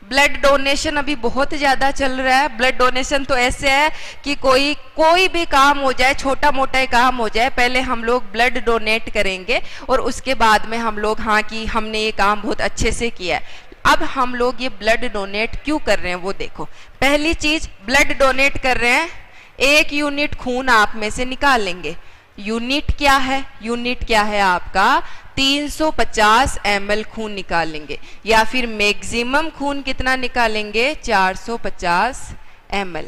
ब्लड डोनेशन अभी बहुत ज्यादा चल रहा है। ब्लड डोनेशन तो ऐसे है कि कोई भी काम हो जाए, छोटा मोटा ही काम हो जाए, पहले हम लोग ब्लड डोनेट करेंगे और उसके बाद में हम लोग हाँ कि हमने ये काम बहुत अच्छे से किया है। अब हम लोग ये ब्लड डोनेट क्यों कर रहे हैं वो देखो। पहली चीज, ब्लड डोनेट कर रहे हैं, 1 यूनिट खून आप में से निकालेंगे। यूनिट क्या है? यूनिट क्या है आपका? 350 ml खून निकालेंगे, या फिर मैक्सिमम खून कितना निकालेंगे? 450 ml।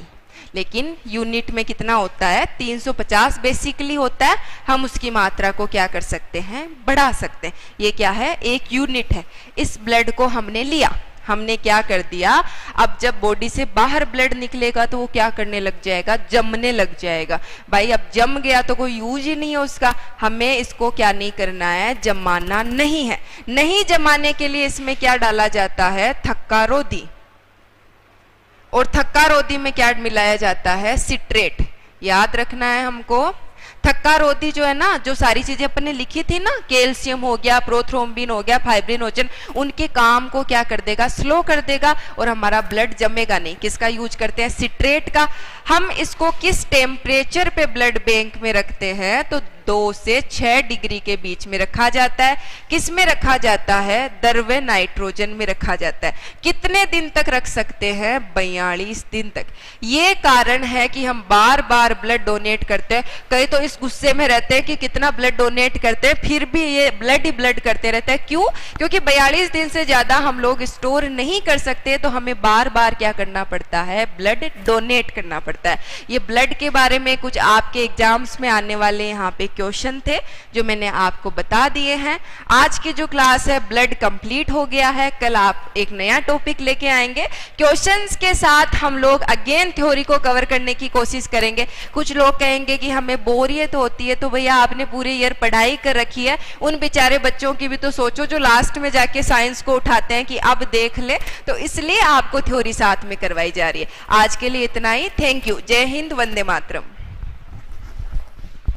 लेकिन यूनिट में कितना होता है? 350 बेसिकली होता है। हम उसकी मात्रा को क्या कर सकते हैं? बढ़ा सकते हैं। ये क्या है? 1 यूनिट है। इस ब्लड को हमने लिया, हमने क्या कर दिया? अब जब बॉडी से बाहर ब्लड निकलेगा तो वो क्या करने लग जाएगा? जमने लग जाएगा। भाई अब जम गया तो कोई यूज ही नहीं है उसका। हमें इसको क्या नहीं करना है? जमाना नहीं है। नहीं जमाने के लिए इसमें क्या डाला जाता है? थक्का रोधी। और थक्का रोधी में क्या मिलाया जाता है? सिट्रेट। याद रखना है हमको। थक्का रोधी जो है ना, जो सारी चीजें अपने लिखी थी ना, कैल्शियम हो गया, प्रोथ्रोम्बिन हो गया, फाइब्रिनोजन, उनके काम को क्या कर देगा? स्लो कर देगा, और हमारा ब्लड जमेगा नहीं। किसका यूज करते हैं? सिट्रेट का। हम इसको किस टेम्परेचर पे ब्लड बैंक में रखते हैं? तो 2 से 6 डिग्री के बीच में रखा जाता है। किस में रखा जाता है? द्रव्य नाइट्रोजन में रखा जाता है। कितने दिन तक रख सकते हैं? 42 दिन तक। ये कारण है कि हम बार बार ब्लड डोनेट करते हैं। कई तो इस गुस्से में रहते हैं कि कितना ब्लड डोनेट करते हैं, फिर भी ये ब्लड ही ब्लड करते रहते हैं। क्यों? क्योंकि 42 दिन से ज्यादा हम लोग स्टोर नहीं कर सकते, तो हमें बार बार क्या करना पड़ता है? ब्लड डोनेट करना पड़ता है। ये ब्लड के बारे में कुछ आपके एग्जाम्स में आने वाले यहाँ पे क्वेश्चन थे जो मैंने आपको बता दिए हैं। आज की जो क्लास है ब्लड कंप्लीट हो गया है। कल आप एक नया टॉपिक लेके आएंगे। क्वेश्चंस के साथ हम लोग अगेन थ्योरी को कवर करने की कोशिश करेंगे। कुछ लोग कहेंगे कि हमें बोरियत होती है, तो भैया आपने पूरे ईयर पढ़ाई कर रखी है, उन बेचारे बच्चों की भी तो सोचो जो लास्ट में जाके साइंस को उठाते हैं कि अब देख ले। तो इसलिए आपको थ्योरी साथ में करवाई जा रही है। आज के लिए इतना ही। Thank you. जय हिंद, वंदे मातरम।